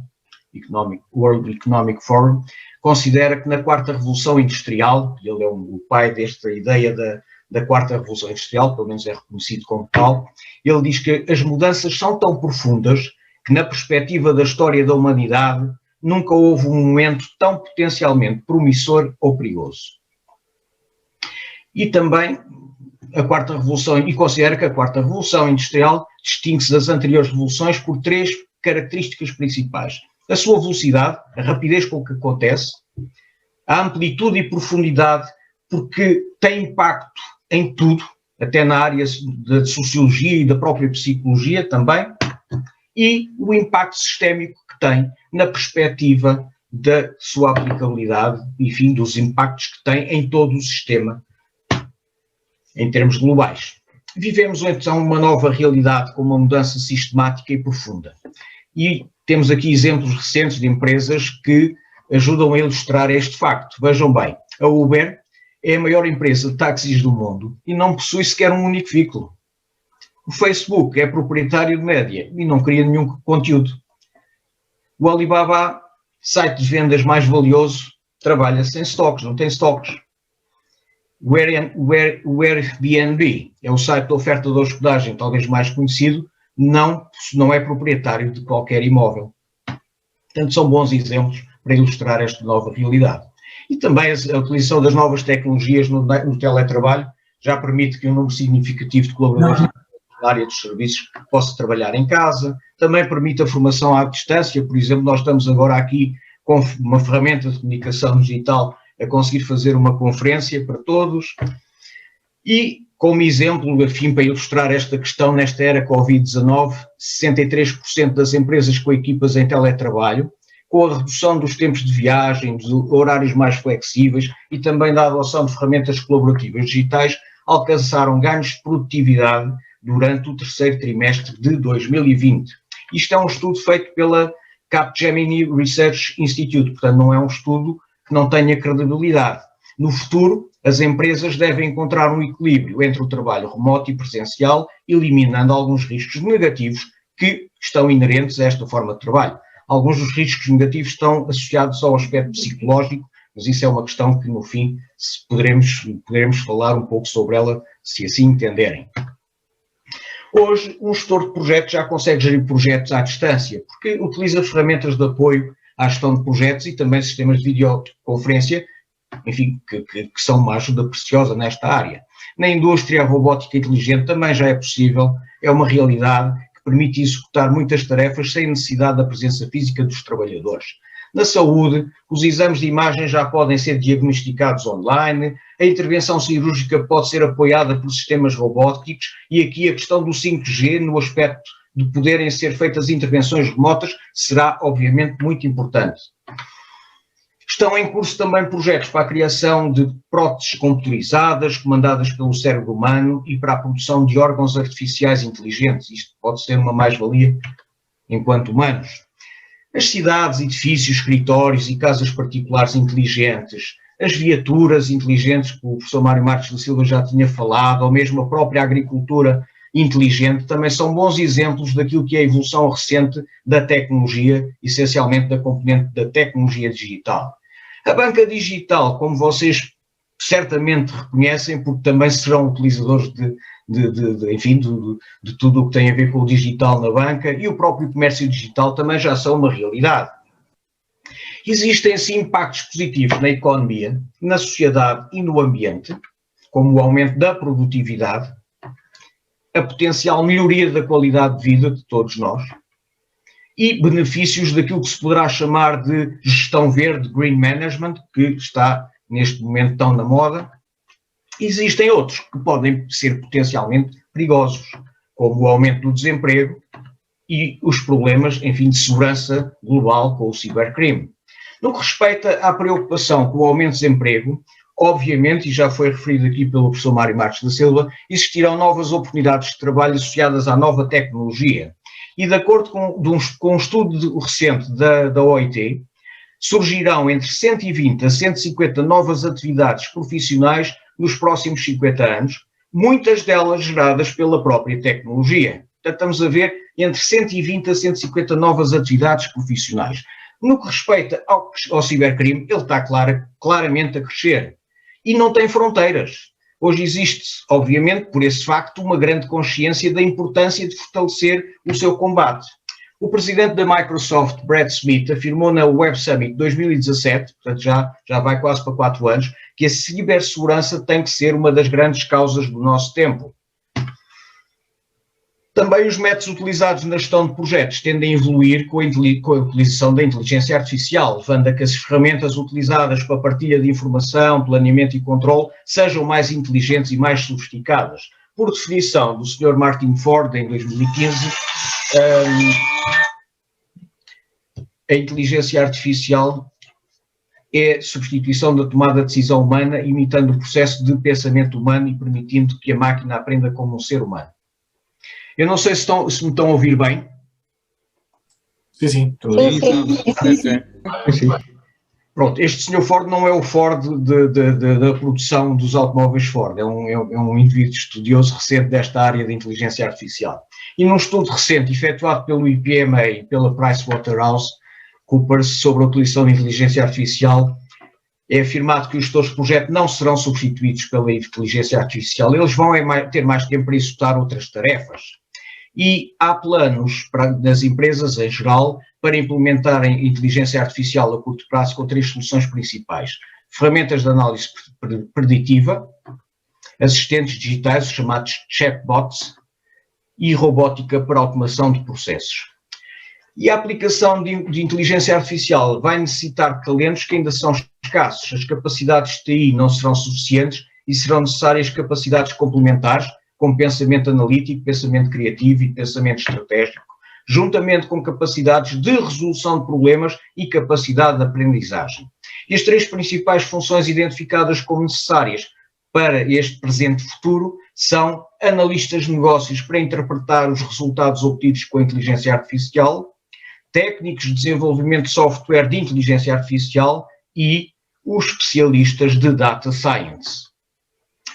World Economic Forum, considera que na quarta revolução industrial, ele é o pai desta ideia da quarta revolução industrial, pelo menos é reconhecido como tal, ele diz que as mudanças são tão profundas que na perspectiva da história da humanidade nunca houve um momento tão potencialmente promissor ou perigoso. E também a quarta revolução, e considera que a quarta revolução industrial distingue-se das anteriores revoluções por 3 características principais. A sua velocidade, a rapidez com que acontece, a amplitude e profundidade, porque tem impacto em tudo, até na área da sociologia e da própria psicologia também, e o impacto sistémico que tem na perspectiva da sua aplicabilidade, enfim, dos impactos que tem em todo o sistema, em termos globais. Vivemos então uma nova realidade com uma mudança sistemática e profunda. E temos aqui exemplos recentes de empresas que ajudam a ilustrar este facto. Vejam bem, a Uber é a maior empresa de táxis do mundo e não possui sequer um único veículo. O Facebook é proprietário de média e não cria nenhum conteúdo. O Alibaba, site de vendas mais valioso, trabalha sem estoques, não tem estoques. O Airbnb é o site de oferta de hospedagem talvez mais conhecido, não é proprietário de qualquer imóvel. Portanto, são bons exemplos para ilustrar esta nova realidade. E também a utilização das novas tecnologias no teletrabalho já permite que um número significativo de colaboradores na área dos serviços possa trabalhar em casa, também permite a formação à distância. Por exemplo, nós estamos agora aqui com uma ferramenta de comunicação digital a conseguir fazer uma conferência para todos. E, como exemplo, afim para ilustrar esta questão, nesta era Covid-19, 63% das empresas com equipas em teletrabalho, com a redução dos tempos de viagem, dos horários mais flexíveis e também da adoção de ferramentas colaborativas digitais, alcançaram ganhos de produtividade durante o terceiro trimestre de 2020. Isto é um estudo feito pela Capgemini Research Institute, portanto não é um estudo que não tenha credibilidade. No futuro, as empresas devem encontrar um equilíbrio entre o trabalho remoto e presencial, eliminando alguns riscos negativos que estão inerentes a esta forma de trabalho. Alguns dos riscos negativos estão associados ao aspecto psicológico, mas isso é uma questão que, no fim, poderemos falar um pouco sobre ela, se assim entenderem. Hoje, um gestor de projetos já consegue gerir projetos à distância, porque utiliza ferramentas de apoio à gestão de projetos e também sistemas de videoconferência, enfim, que são uma ajuda preciosa nesta área. Na indústria, a robótica inteligente também já é possível, é uma realidade que permite executar muitas tarefas sem necessidade da presença física dos trabalhadores. Na saúde, os exames de imagem já podem ser diagnosticados online, a intervenção cirúrgica pode ser apoiada por sistemas robóticos e aqui a questão do 5G, no aspecto de poderem ser feitas intervenções remotas, será obviamente muito importante. Estão em curso também projetos para a criação de próteses computarizadas, comandadas pelo cérebro humano e para a produção de órgãos artificiais inteligentes. Isto pode ser uma mais-valia enquanto humanos. As cidades, edifícios, escritórios e casas particulares inteligentes, as viaturas inteligentes, que o professor Mário Marques da Silva já tinha falado, ou mesmo a própria agricultura inteligente, também são bons exemplos daquilo que é a evolução recente da tecnologia, essencialmente da componente da tecnologia digital. A banca digital, como vocês certamente reconhecem, porque também serão utilizadores de tudo o que tem a ver com o digital na banca, e o próprio comércio digital também já são uma realidade. Existem sim impactos positivos na economia, na sociedade e no ambiente, como o aumento da produtividade, a potencial melhoria da qualidade de vida de todos nós e benefícios daquilo que se poderá chamar de gestão verde, green management, que está neste momento tão na moda. Existem outros que podem ser potencialmente perigosos, como o aumento do desemprego e os problemas, enfim, de segurança global com o cibercrime. No que respeita à preocupação com o aumento do desemprego, obviamente, e já foi referido aqui pelo professor Mário Marques da Silva, existirão novas oportunidades de trabalho associadas à nova tecnologia. E de acordo com um estudo recente da OIT, surgirão entre 120 a 150 novas atividades profissionais nos próximos 50 anos, muitas delas geradas pela própria tecnologia. Portanto, estamos a ver entre 120 a 150 novas atividades profissionais. No que respeita ao cibercrime, ele está claramente a crescer e não tem fronteiras. Hoje existe, obviamente, por esse facto, uma grande consciência da importância de fortalecer o seu combate. O presidente da Microsoft, Brad Smith, afirmou na Web Summit 2017, portanto já vai quase para 4 anos, que a cibersegurança tem que ser uma das grandes causas do nosso tempo. Também os métodos utilizados na gestão de projetos tendem a evoluir com a utilização da inteligência artificial, levando a que as ferramentas utilizadas para a partilha de informação, planeamento e controle sejam mais inteligentes e mais sofisticadas. Por definição do Sr. Martin Ford, em 2015, a inteligência artificial é a substituição da tomada de decisão humana, imitando o processo de pensamento humano e permitindo que a máquina aprenda como um ser humano. Eu não sei se me estão a ouvir bem. Sim. Sim. Pronto, este senhor Ford não é o Ford da produção dos automóveis Ford, é um indivíduo estudioso recente desta área da inteligência artificial. E num estudo recente efetuado pelo IPMA e pela PricewaterhouseCoopers sobre a utilização de inteligência artificial, é afirmado que os gestores de projeto não serão substituídos pela inteligência artificial, eles vão ter mais tempo para executar outras tarefas. E há planos das empresas em geral para implementarem inteligência artificial a curto prazo com 3 soluções principais: ferramentas de análise preditiva, assistentes digitais, os chamados chatbots, e robótica para automação de processos. E a aplicação de inteligência artificial vai necessitar talentos que ainda são escassos. As capacidades de TI não serão suficientes e serão necessárias capacidades complementares, como pensamento analítico, pensamento criativo e pensamento estratégico, juntamente com capacidades de resolução de problemas e capacidade de aprendizagem. E as 3 principais funções identificadas como necessárias para este presente e futuro são analistas de negócios para interpretar os resultados obtidos com a inteligência artificial, técnicos de desenvolvimento de software de inteligência artificial e os especialistas de data science.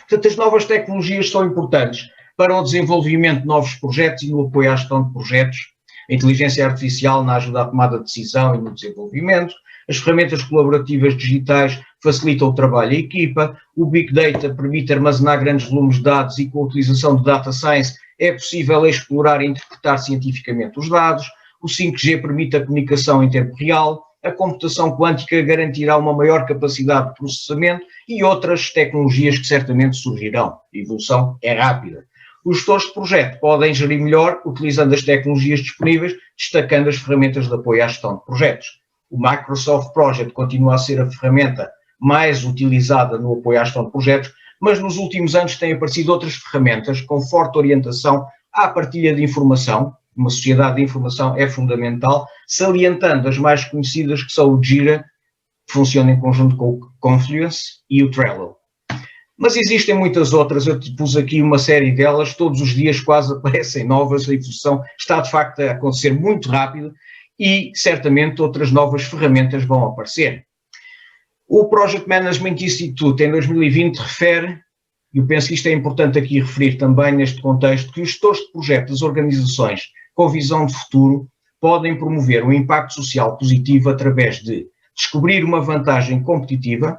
Portanto, as novas tecnologias são importantes para o desenvolvimento de novos projetos e no apoio à gestão de projetos, a inteligência artificial na ajuda à tomada de decisão e no desenvolvimento, as ferramentas colaborativas digitais facilitam o trabalho em equipa, o Big Data permite armazenar grandes volumes de dados e com a utilização de Data Science é possível explorar e interpretar cientificamente os dados, o 5G permite a comunicação em tempo real, a computação quântica garantirá uma maior capacidade de processamento e outras tecnologias que certamente surgirão. A evolução é rápida. Os gestores de projeto podem gerir melhor utilizando as tecnologias disponíveis, destacando as ferramentas de apoio à gestão de projetos. O Microsoft Project continua a ser a ferramenta mais utilizada no apoio à gestão de projetos, mas nos últimos anos têm aparecido outras ferramentas com forte orientação à partilha de informação. Uma sociedade de informação é fundamental, salientando as mais conhecidas que são o Jira, que funciona em conjunto com o Confluence, e o Trello. Mas existem muitas outras, eu pus aqui uma série delas, todos os dias quase aparecem novas, a evolução está de facto a acontecer muito rápido e certamente outras novas ferramentas vão aparecer. O Project Management Institute em 2020 refere, e eu penso que isto é importante aqui referir também neste contexto, que os gestores de projetos das organizações com visão de futuro podem promover um impacto social positivo através de descobrir uma vantagem competitiva,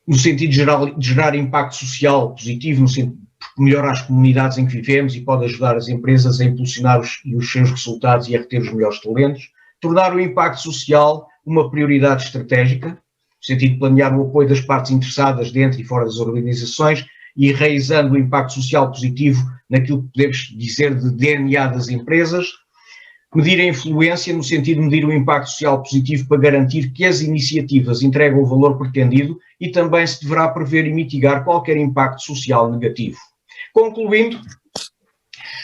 no sentido de gerar impacto social positivo, no sentido de melhorar as comunidades em que vivemos e pode ajudar as empresas a impulsionar os seus resultados e a reter os melhores talentos, tornar o impacto social uma prioridade estratégica, no sentido de planear o apoio das partes interessadas dentro e fora das organizações e enraizando o impacto social positivo naquilo que podemos dizer de DNA das empresas, medir a influência no sentido de medir o impacto social positivo para garantir que as iniciativas entregam o valor pretendido e também se deverá prever e mitigar qualquer impacto social negativo. Concluindo,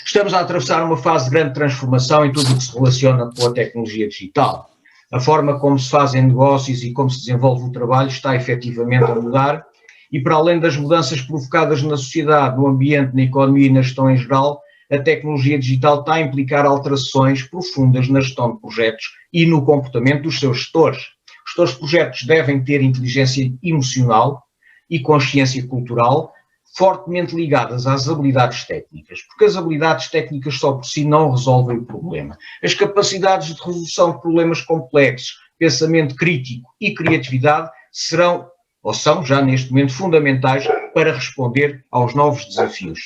estamos a atravessar uma fase de grande transformação em tudo o que se relaciona com a tecnologia digital. A forma como se fazem negócios e como se desenvolve o trabalho está efetivamente a mudar e para além das mudanças provocadas na sociedade, no ambiente, na economia e na gestão em geral, a tecnologia digital está a implicar alterações profundas na gestão de projetos e no comportamento dos seus gestores. Os gestores de projetos devem ter inteligência emocional e consciência cultural fortemente ligadas às habilidades técnicas, porque as habilidades técnicas só por si não resolvem o problema. As capacidades de resolução de problemas complexos, pensamento crítico e criatividade serão, ou são já neste momento, fundamentais para responder aos novos desafios.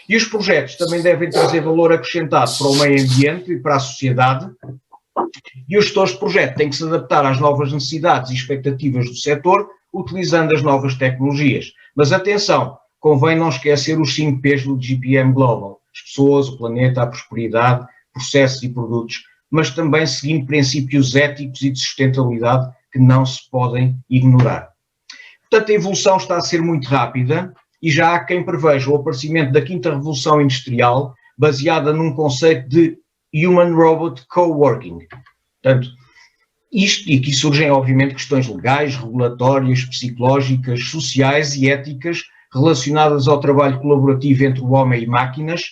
E os projetos também devem trazer valor acrescentado para o meio ambiente e para a sociedade, e os gestores de projeto têm que se adaptar às novas necessidades e expectativas do setor, utilizando as novas tecnologias. Mas atenção, convém não esquecer os 5 P's do GPM Global, as pessoas, o planeta, a prosperidade, processos e produtos, mas também seguindo princípios éticos e de sustentabilidade que não se podem ignorar. Portanto, a evolução está a ser muito rápida e já há quem preveja o aparecimento da 5ª revolução industrial baseada num conceito de Human Robot Coworking. Portanto, isto, e aqui surgem obviamente questões legais, regulatórias, psicológicas, sociais e éticas relacionadas ao trabalho colaborativo entre o homem e máquinas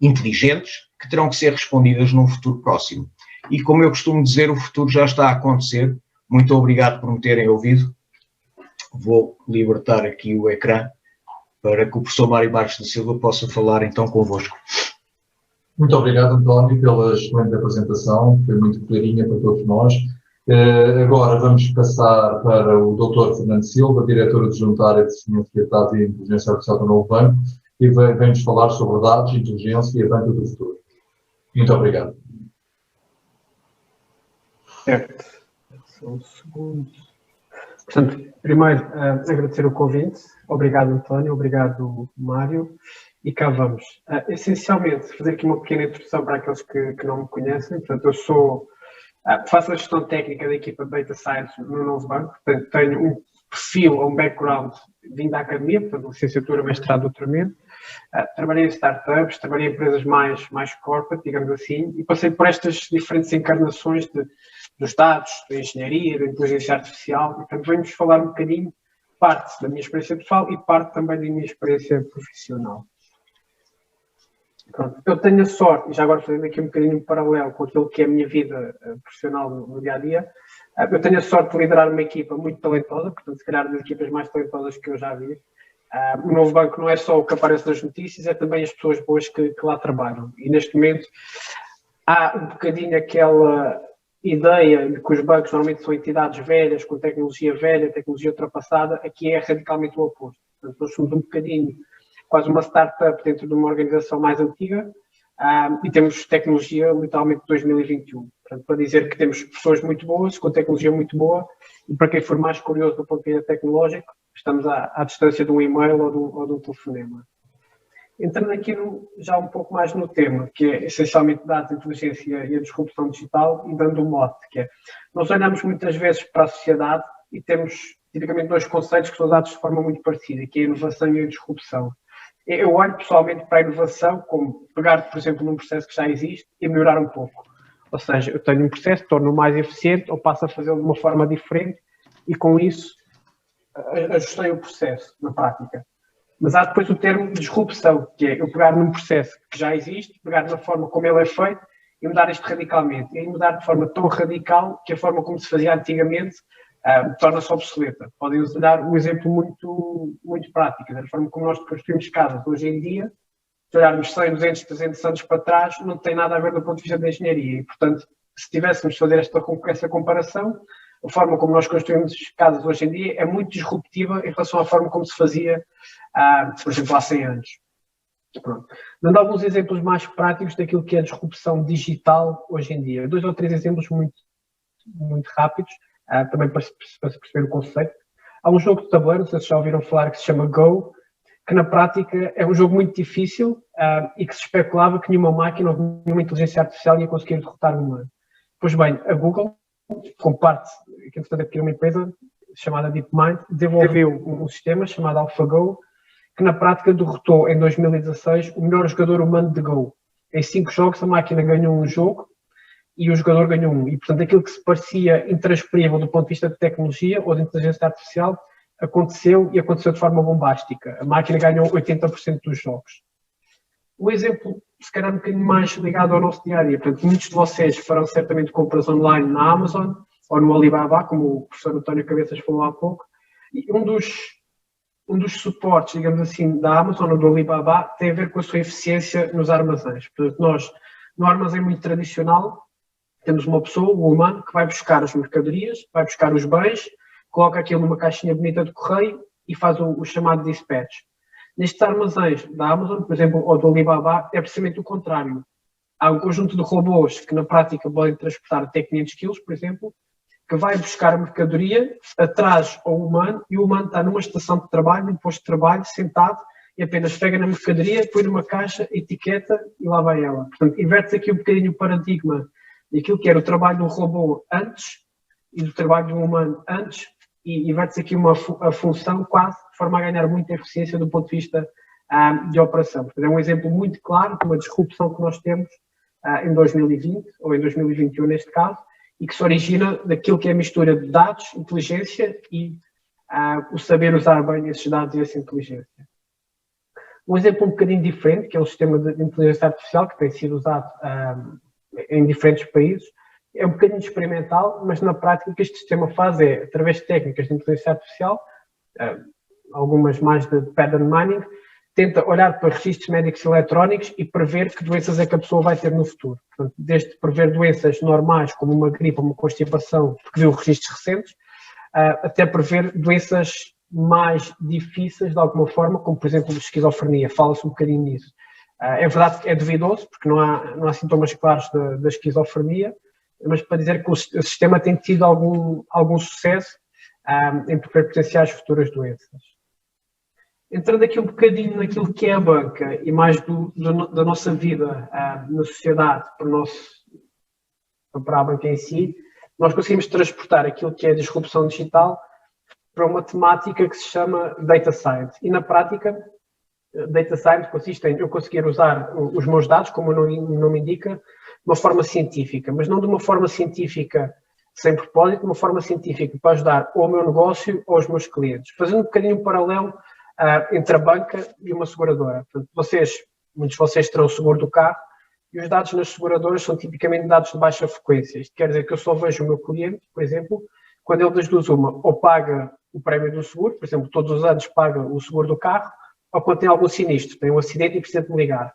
inteligentes que terão que ser respondidas num futuro próximo. e, como eu costumo dizer, o futuro já está a acontecer. Muito obrigado por me terem ouvido. Vou libertar aqui o ecrã para que o professor Mário Marques da Silva possa falar então convosco. Muito obrigado, António, pela excelente apresentação, foi muito clarinha para todos nós. Agora vamos passar para o Dr. Fernando Silva, diretor adjunto da área de Ciência de Dados e Inteligência Artificial do Novo Banco, e vem-nos falar sobre dados, inteligência e a banca do futuro. Muito obrigado. Certo. Só um segundo. Portanto, primeiro, agradecer o convite. Obrigado, António. Obrigado, Mário. E cá vamos. Essencialmente, fazer aqui uma pequena introdução para aqueles que não me conhecem. Portanto, eu faço a gestão técnica da equipa de Data Science no Novo Banco. Portanto, tenho um perfil, um background vindo da academia, portanto, licenciatura, mestrado, doutoramento. Trabalhei em startups, trabalhei em empresas mais corporate, digamos assim, e passei por estas diferentes encarnações dos dados, da engenharia, da inteligência artificial. Portanto, vamos falar um bocadinho, parte da minha experiência pessoal e parte também da minha experiência profissional. Pronto, eu tenho a sorte, e já agora fazendo aqui um bocadinho um paralelo com aquilo que é a minha vida profissional no dia-a-dia, eu tenho a sorte de liderar uma equipa muito talentosa, portanto, se calhar das equipas mais talentosas que eu já vi. O Novo Banco não é só o que aparece nas notícias, é também as pessoas boas que lá trabalham. E neste momento há um bocadinho aquela ideia de que os bancos normalmente são entidades velhas, com tecnologia velha, tecnologia ultrapassada. Aqui é radicalmente o oposto. Portanto, nós somos um bocadinho quase uma startup dentro de uma organização mais antiga e temos tecnologia literalmente de 2021. Portanto, para dizer que temos pessoas muito boas, com tecnologia muito boa, e para quem for mais curioso do ponto de vista tecnológico, estamos à distância de um e-mail ou de um telefonema. Entrando aqui já um pouco mais no tema, que é essencialmente dados, inteligência e a disrupção digital, e dando um mote, que é, nós olhamos muitas vezes para a sociedade e temos tipicamente dois conceitos que são dados de forma muito parecida, que é a inovação e a disrupção. Eu olho pessoalmente para a inovação como pegar, por exemplo, num processo que já existe e melhorar um pouco. Ou seja, eu tenho um processo, torno-o mais eficiente ou passo a fazê-lo de uma forma diferente e com isso ajustei o processo na prática. Mas há depois o termo disrupção, que é eu pegar num processo que já existe, pegar na forma como ele é feito e mudar isto radicalmente. E mudar de forma tão radical que a forma como se fazia antigamente torna-se obsoleta. Podem dar um exemplo muito prático, da forma como nós construímos casas hoje em dia. Se olharmos 100, 200, 300 anos para trás, não tem nada a ver do ponto de vista da engenharia. E, portanto, se tivéssemos de fazer essa comparação, a forma como nós construímos casas hoje em dia é muito disruptiva em relação à forma como se fazia, por exemplo, há 100 anos. Pronto. Dando alguns exemplos mais práticos daquilo que é a disrupção digital hoje em dia. 2 ou 3 exemplos muito rápidos, também para se perceber o conceito. Há um jogo de tabuleiro, não sei se já ouviram falar, que se chama Go, que na prática é um jogo muito difícil e que se especulava que nenhuma máquina ou nenhuma inteligência artificial ia conseguir derrotar o humano. Pois bem, a Google, como parte, que entretanto adquiriu uma empresa chamada DeepMind, desenvolveu um sistema chamado AlphaGo, que na prática derrotou em 2016 o melhor jogador humano de Go. Em 5 jogos a máquina ganhou um jogo e o jogador ganhou um. E portanto aquilo que se parecia intransferível do ponto de vista de tecnologia ou de inteligência artificial aconteceu e aconteceu de forma bombástica. A máquina ganhou 80% dos jogos. Um exemplo, se calhar um bocadinho mais ligado ao nosso dia-a-dia. Portanto, muitos de vocês farão certamente compras online na Amazon ou no Alibaba, como o professor António Cabeças falou há pouco. E um dos suportes, digamos assim, da Amazon ou do Alibaba tem a ver com a sua eficiência nos armazéns. Portanto, nós, no armazém muito tradicional, temos uma pessoa, um humano, que vai buscar as mercadorias, vai buscar os bens, coloca aquilo numa caixinha bonita de correio e faz o chamado dispatch. Nestes armazéns da Amazon, por exemplo, ou do Alibaba, é precisamente o contrário. Há um conjunto de robôs que na prática podem transportar até 500 kg, por exemplo, que vai buscar a mercadoria atrás ao humano e o humano está numa estação de trabalho, num posto de trabalho, sentado e apenas pega na mercadoria, põe numa caixa, etiqueta e lá vai ela. Portanto, inverte aqui um bocadinho o paradigma daquilo que era o trabalho do robô antes e do trabalho do humano antes e inverte aqui a função quase de forma a ganhar muita eficiência do ponto de vista de operação. Portanto, é um exemplo muito claro de uma disrupção que nós temos em 2020 ou em 2021 neste caso e que se origina daquilo que é a mistura de dados, inteligência e o saber usar bem esses dados e essa inteligência. Um exemplo um bocadinho diferente, que é o sistema de inteligência artificial que tem sido usado em diferentes países, É um bocadinho experimental, mas na prática o que este sistema faz é, através de técnicas de inteligência artificial, algumas mais de pattern mining, tenta olhar para registros médicos eletrónicos e prever que doenças é que a pessoa vai ter no futuro. Portanto, desde prever doenças normais, como uma gripe ou uma constipação, porque viu registros recentes, até prever doenças mais difíceis de alguma forma, como por exemplo a esquizofrenia. Fala-se um bocadinho nisso. É verdade que é duvidoso, porque não há sintomas claros da esquizofrenia, mas para dizer que o sistema tem tido algum sucesso em prever potenciais futuras doenças. Entrando aqui um bocadinho naquilo que é a banca e mais da nossa vida na sociedade para a banca em si, nós conseguimos transportar aquilo que é a disrupção digital para uma temática que se chama Data Science. E na prática, Data Science consiste em eu conseguir usar os meus dados, como o nome indica, de uma forma científica, mas não de uma forma científica sem propósito, de uma forma científica para ajudar ou ao meu negócio ou aos meus clientes. Fazendo um bocadinho um paralelo entre a banca e uma seguradora. Portanto, muitos de vocês terão o seguro do carro e os dados nas seguradoras são tipicamente dados de baixa frequência. Isto quer dizer que eu só vejo o meu cliente, por exemplo, quando ele das duas uma, ou paga o prémio do seguro, por exemplo, todos os anos paga o seguro do carro, ou quando tem algum sinistro, tem um acidente e precisa de me ligar.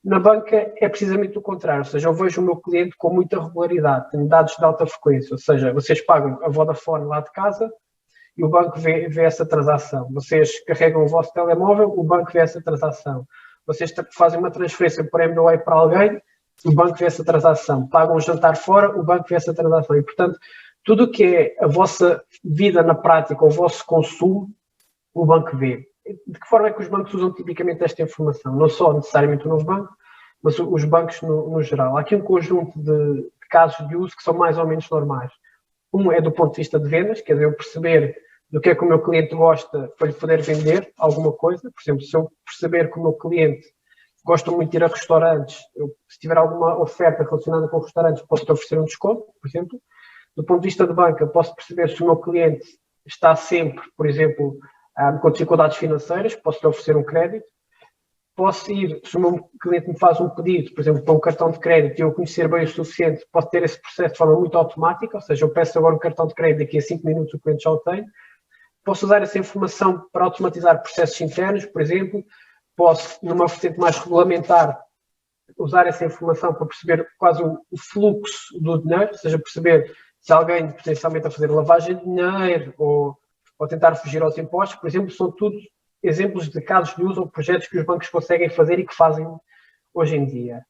Na banca é precisamente o contrário, ou seja, eu vejo o meu cliente com muita regularidade, tenho dados de alta frequência, ou seja, vocês pagam a Vodafone lá de casa e o banco vê essa transação. Vocês carregam o vosso telemóvel, o banco vê essa transação. Vocês fazem uma transferência por MBWay para alguém, o banco vê essa transação. Pagam um jantar fora, o banco vê essa transação. E, portanto, tudo o que é a vossa vida na prática, o vosso consumo, o banco vê. De que forma é que os bancos usam tipicamente esta informação? Não só necessariamente o novo banco, mas os bancos no geral. Há aqui um conjunto de casos de uso que são mais ou menos normais. Um é do ponto de vista de vendas, quer dizer, eu perceber do que é que o meu cliente gosta para lhe poder vender alguma coisa. Por exemplo, se eu perceber que o meu cliente gosta muito de ir a restaurantes, se tiver alguma oferta relacionada com restaurantes, posso-lhe oferecer um desconto, por exemplo. Do ponto de vista de banca, posso perceber se o meu cliente está sempre, por exemplo, com dificuldades financeiras, posso-lhe oferecer um crédito. Posso ir, se o meu cliente me faz um pedido, por exemplo, para um cartão de crédito e eu conhecer bem o suficiente, posso ter esse processo de forma muito automática, ou seja, eu peço agora um cartão de crédito, daqui a 5 minutos o cliente já o tem. Posso usar essa informação para automatizar processos internos, por exemplo. Posso, numa vertente mais regulamentar, usar essa informação para perceber quase o fluxo do dinheiro, ou seja, perceber se alguém potencialmente a fazer lavagem de dinheiro ou tentar fugir aos impostos, por exemplo, são tudo exemplos de casos de uso ou projetos que os bancos conseguem fazer e que fazem hoje em dia.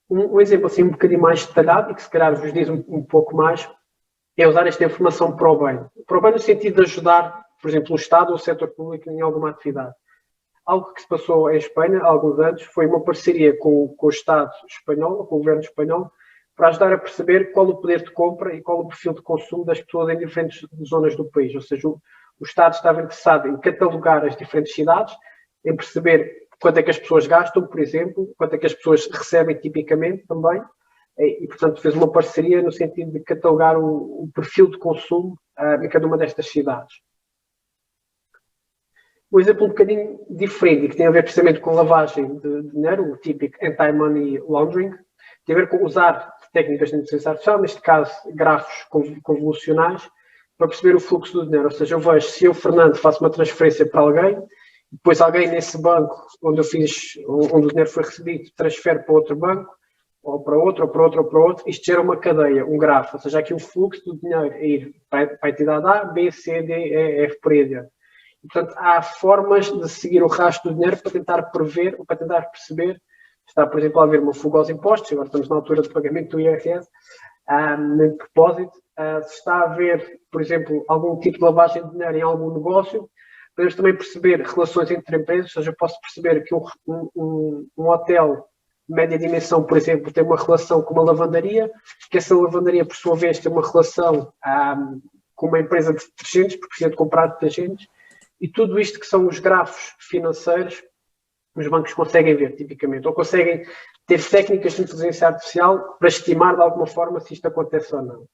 Um exemplo assim um bocadinho mais detalhado e que se calhar vos diz um pouco mais é usar esta informação para o bem. Para o bem no sentido de ajudar, por exemplo, o Estado ou o setor público em alguma atividade. Algo que se passou em Espanha há alguns anos foi uma parceria com o Estado espanhol, com o governo espanhol, para ajudar a perceber qual o poder de compra e qual o perfil de consumo das pessoas em diferentes zonas do país. Ou seja, o Estado estava interessado em catalogar as diferentes cidades, em perceber quanto é que as pessoas gastam, por exemplo, quanto é que as pessoas recebem tipicamente também, e, portanto, fez uma parceria no sentido de catalogar o perfil de consumo em cada uma destas cidades. Um exemplo um bocadinho diferente e que tem a ver precisamente com lavagem de dinheiro, o típico anti-money laundering, tem a ver com usar técnicas de inteligência artificial, neste caso grafos convolucionais, para perceber o fluxo do dinheiro. Ou seja, eu vejo se eu, Fernando, faço uma transferência para alguém, depois alguém nesse banco onde onde o dinheiro foi recebido, transfere para outro banco, ou para outro, ou para outro, ou para outro, isto gera uma cadeia, um grafo, ou seja, aqui o fluxo do dinheiro é ir para a entidade A, B, C, D, E, F, por aí adiante. E, portanto, há formas de seguir o rastro do dinheiro para tentar prever, ou para tentar perceber se está, por exemplo, a haver uma fuga aos impostos, agora estamos na altura de pagamento do IRS, de propósito, se está a haver, por exemplo, algum tipo de lavagem de dinheiro em algum negócio, podemos também perceber relações entre empresas, ou seja, eu posso perceber que um hotel de média dimensão, por exemplo, tem uma relação com uma lavandaria, que essa lavandaria, por sua vez, tem uma relação com uma empresa de detergentes, porque precisa de comprar detergentes, e tudo isto que são os grafos financeiros, os bancos conseguem ver, tipicamente, ou conseguem ter técnicas de inteligência artificial para estimar, de alguma forma, se isto acontece ou não.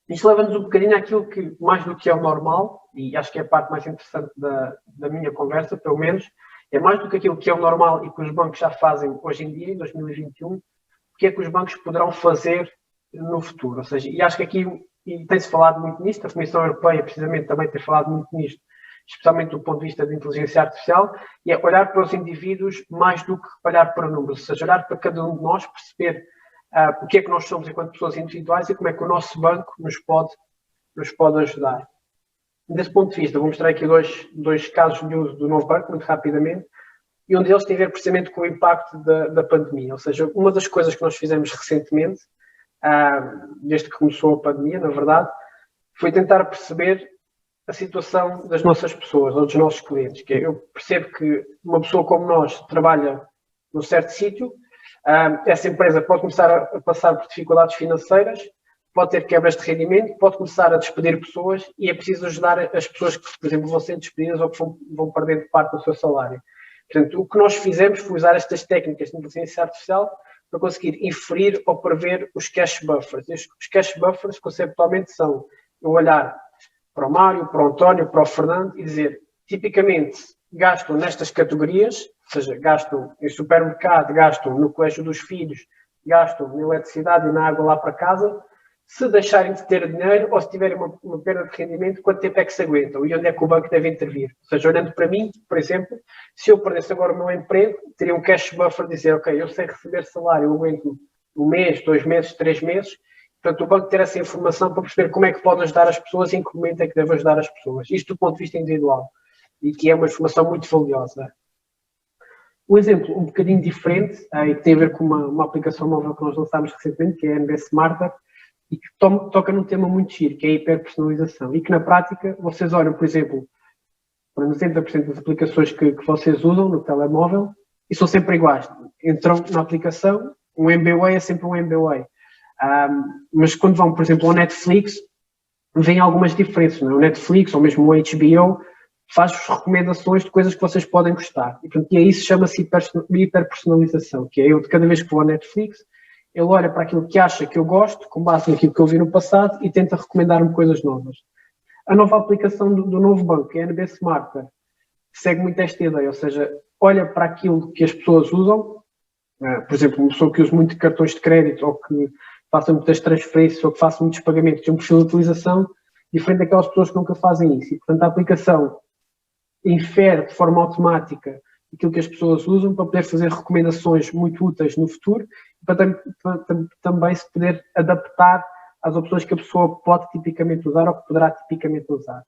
Isto leva-nos um bocadinho àquilo que, mais do que é o normal, e acho que é a parte mais interessante da minha conversa, pelo menos, é mais do que aquilo que é o normal e que os bancos já fazem hoje em dia, em 2021, que é que os bancos poderão fazer no futuro. Ou seja, e acho que aqui, e tem-se falado muito nisto, a Comissão Europeia precisamente também tem falado muito nisto, especialmente do ponto de vista da inteligência artificial, e é olhar para os indivíduos mais do que olhar para números, ou seja, olhar para cada um de nós, perceber o que é que nós somos enquanto pessoas individuais e como é que o nosso banco nos pode ajudar. Desse ponto de vista, vou mostrar aqui dois casos de uso do novo banco, muito rapidamente, e um deles tem a ver precisamente com o impacto da pandemia. Ou seja, uma das coisas que nós fizemos recentemente, desde que começou a pandemia, na verdade, foi tentar perceber a situação das nossas pessoas ou dos nossos clientes. Que eu percebo que uma pessoa como nós trabalha num certo sítio, essa empresa pode começar a passar por dificuldades financeiras, pode ter quebras de rendimento, pode começar a despedir pessoas e é preciso ajudar as pessoas que, por exemplo, vão ser despedidas ou que vão perder parte do seu salário. Portanto, o que nós fizemos foi usar estas técnicas de inteligência artificial para conseguir inferir ou prever os cash buffers. Os cash buffers, conceptualmente, são eu olhar para o Mário, para o António, para o Fernando e dizer, tipicamente, gastam nestas categorias, ou seja, gastam em supermercado, gastam no colégio dos filhos, gastam na eletricidade e na água lá para casa. Se deixarem de ter dinheiro ou se tiverem uma perda de rendimento, quanto tempo é que se aguentam e onde é que o banco deve intervir? Ou seja, olhando para mim, por exemplo, se eu perdesse agora o meu emprego, teria um cash buffer de dizer, ok, eu sei receber salário, eu aguento um mês, 2 meses, 3 meses. Portanto, o banco ter essa informação para perceber como é que pode ajudar as pessoas e em que momento é que deve ajudar as pessoas. Isto do ponto de vista individual. E que é uma informação muito valiosa. Um exemplo um bocadinho diferente, e que tem a ver com uma aplicação nova que nós lançámos recentemente, que é a NB Smarter, e que toca num tema muito giro, que é a hiperpersonalização. E que na prática, vocês olham, por exemplo, para 90% das aplicações que vocês usam no telemóvel, e são sempre iguais. Entram na aplicação, um MBWay é sempre um MBWay. Mas quando vão, por exemplo, ao Netflix, vêm algumas diferenças. Não é? O Netflix, ou mesmo o HBO, faz-vos recomendações de coisas que vocês podem gostar. E aí se chama-se hiperpersonalização, que é eu, de cada vez que vou ao Netflix, ele olha para aquilo que acha que eu gosto, com base naquilo que eu vi no passado, e tenta recomendar-me coisas novas. A nova aplicação do novo banco, que é a NB Smarter, segue muito esta ideia, ou seja, olha para aquilo que as pessoas usam, por exemplo, uma pessoa que usa muito cartões de crédito, ou que faça muitas transferências, ou que faça muitos pagamentos, tem um perfil de utilização diferente daquelas pessoas que nunca fazem isso. E, portanto, a aplicação infere de forma automática aquilo que as pessoas usam para poder fazer recomendações muito úteis no futuro e para também se poder adaptar às opções que a pessoa pode tipicamente usar ou que poderá tipicamente usar.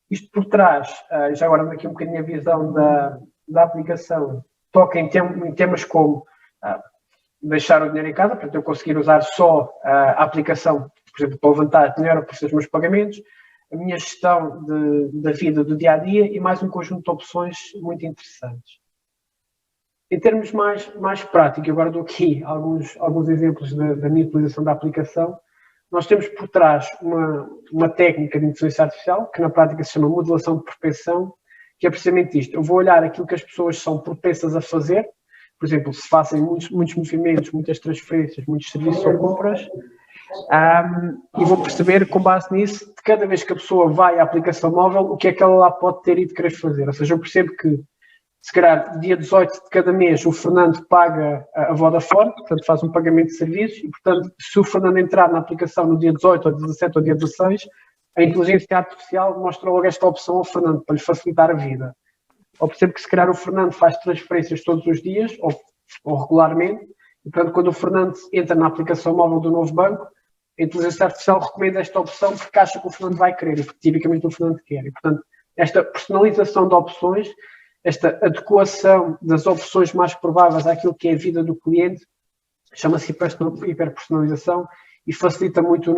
Isto por trás, já agora daqui um bocadinho a visão da aplicação, toca em temas como deixar o dinheiro em casa, portanto eu conseguir usar só a aplicação, por exemplo, para levantar dinheiro ou para fazer os meus pagamentos, a minha gestão da vida do dia-a-dia e mais um conjunto de opções muito interessantes. Em termos mais práticos, agora dou aqui alguns exemplos da minha utilização da aplicação. Nós temos por trás uma técnica de inteligência artificial, que na prática se chama modelação de propensão, que é precisamente isto. Eu vou olhar aquilo que as pessoas são propensas a fazer, por exemplo, se fazem muitos movimentos, muitas transferências, muitos serviços ou compras, e vou perceber, com base nisso, de cada vez que a pessoa vai à aplicação móvel, o que é que ela lá pode ter e de querer fazer. Ou seja, eu percebo que, se calhar, dia 18 de cada mês, o Fernando paga a Vodafone, portanto, faz um pagamento de serviços, e, portanto, se o Fernando entrar na aplicação no dia 18, ou 17, ou dia 16, a inteligência artificial mostra logo esta opção ao Fernando, para lhe facilitar a vida. Ou percebo que, se calhar, o Fernando faz transferências todos os dias, ou regularmente, e, portanto, quando o Fernando entra na aplicação móvel do novo banco, a inteligência artificial recomenda esta opção porque acha que o Fernando vai querer, e porque tipicamente o Fernando quer. E, portanto, esta personalização de opções, esta adequação das opções mais prováveis àquilo que é a vida do cliente, chama-se hiperpersonalização e facilita muito a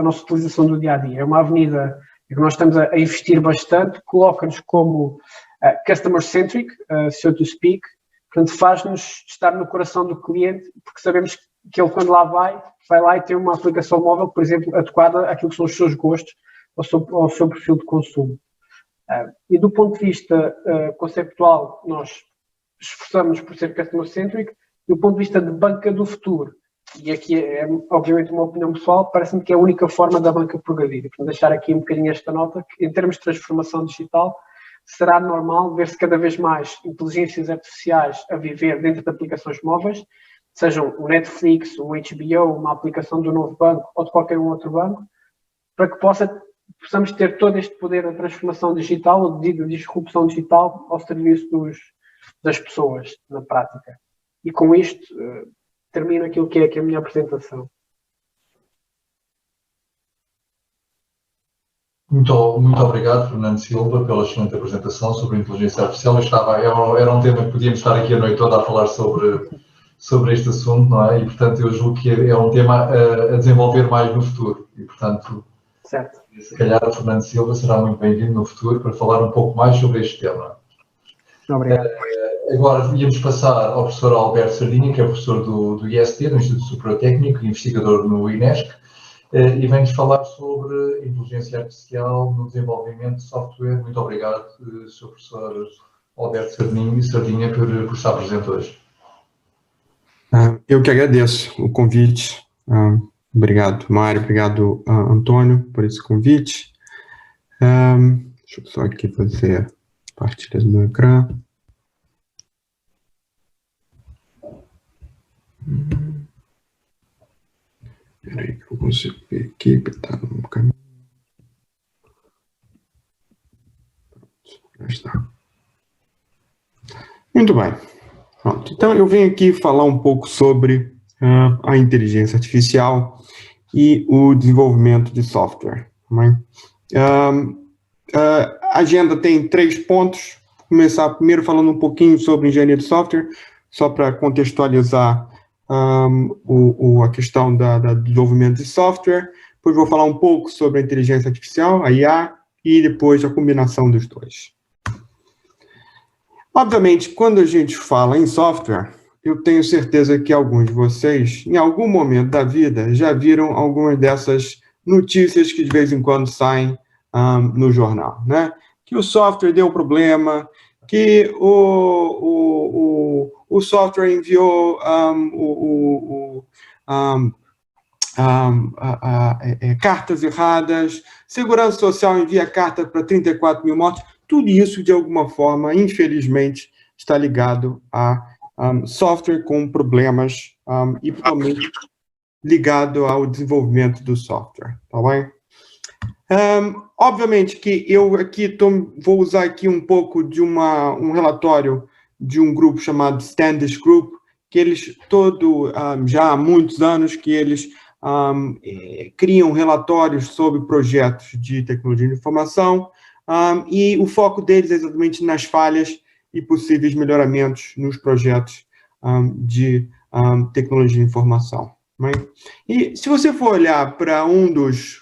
nossa utilização do dia-a-dia. É uma avenida em que nós estamos a investir bastante, coloca-nos como customer-centric, so to speak, portanto faz-nos estar no coração do cliente, porque sabemos que ele quando lá vai lá e tem uma aplicação móvel, por exemplo, adequada àquilo que são os seus gostos, ao seu perfil de consumo. E do ponto de vista conceptual, nós esforçamos por ser customer-centric. Do ponto de vista de banca do futuro, e aqui é obviamente uma opinião pessoal, parece-me que é a única forma da banca progredir. Portanto, deixar aqui um bocadinho esta nota, que em termos de transformação digital, será normal ver-se cada vez mais inteligências artificiais a viver dentro de aplicações móveis, sejam o Netflix, o HBO, uma aplicação do novo banco ou de qualquer outro banco, para que possamos ter todo este poder da transformação digital ou de disrupção digital ao serviço das pessoas, na prática. E com isto, termino aquilo que é a minha apresentação. Muito obrigado, Fernando Silva, pela excelente apresentação sobre a inteligência artificial. Era um tema que podíamos estar aqui a noite toda a falar sobre este assunto, não é? E, portanto, eu julgo que é um tema a desenvolver mais no futuro. E, portanto, certo. Se calhar o Fernando Silva será muito bem-vindo no futuro para falar um pouco mais sobre este tema. Obrigado. Agora íamos passar ao professor Alberto Sardinha, que é professor do IST, do Instituto Superior Técnico, e investigador no INESC, e vem-nos falar sobre inteligência artificial no desenvolvimento de software. Muito obrigado, Sr. Professor Alberto Sardinha, por estar presente hoje. Eu que agradeço o convite. Obrigado, Mário. Obrigado, Antônio, por esse convite. Deixa eu só aqui fazer a partilha do meu ecrã. Espera aí que eu consigo ver aqui, que está no caminho. Já está. Muito bem. Pronto. Então, eu venho aqui falar um pouco sobre a inteligência artificial e o desenvolvimento de software. A agenda tem 3 pontos. Vou começar primeiro falando um pouquinho sobre engenharia de software, só para contextualizar a questão do desenvolvimento de software. Depois vou falar um pouco sobre a inteligência artificial, a IA, e depois a combinação dos dois. Obviamente, quando a gente fala em software, eu tenho certeza que alguns de vocês, em algum momento da vida, já viram algumas dessas notícias que de vez em quando saem no jornal, né? Que o software deu problema, que o software enviou cartas erradas, Segurança Social envia carta para 34 mil mortos. Tudo isso, de alguma forma, infelizmente, está ligado a software com problemas e principalmente ligado ao desenvolvimento do software, tá bem? Obviamente que eu aqui vou usar aqui um pouco de um relatório de um grupo chamado Standish Group, que eles já há muitos anos que eles criam relatórios sobre projetos de tecnologia de informação, e o foco deles é exatamente nas falhas e possíveis melhoramentos nos projetos de tecnologia de informação. Né? E se você for olhar para um dos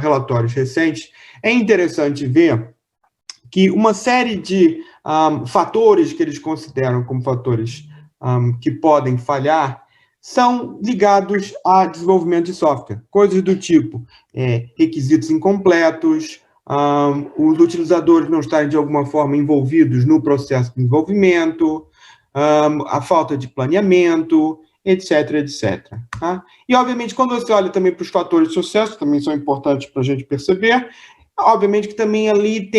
relatórios recentes, é interessante ver que uma série de fatores que eles consideram como fatores que podem falhar são ligados a desenvolvimento de software. Coisas do tipo requisitos incompletos, os utilizadores não estarem de alguma forma envolvidos no processo de desenvolvimento, a falta de planeamento, etc, etc. Tá? E, obviamente, quando você olha também para os fatores de sucesso, também são importantes para a gente perceber, obviamente que também ali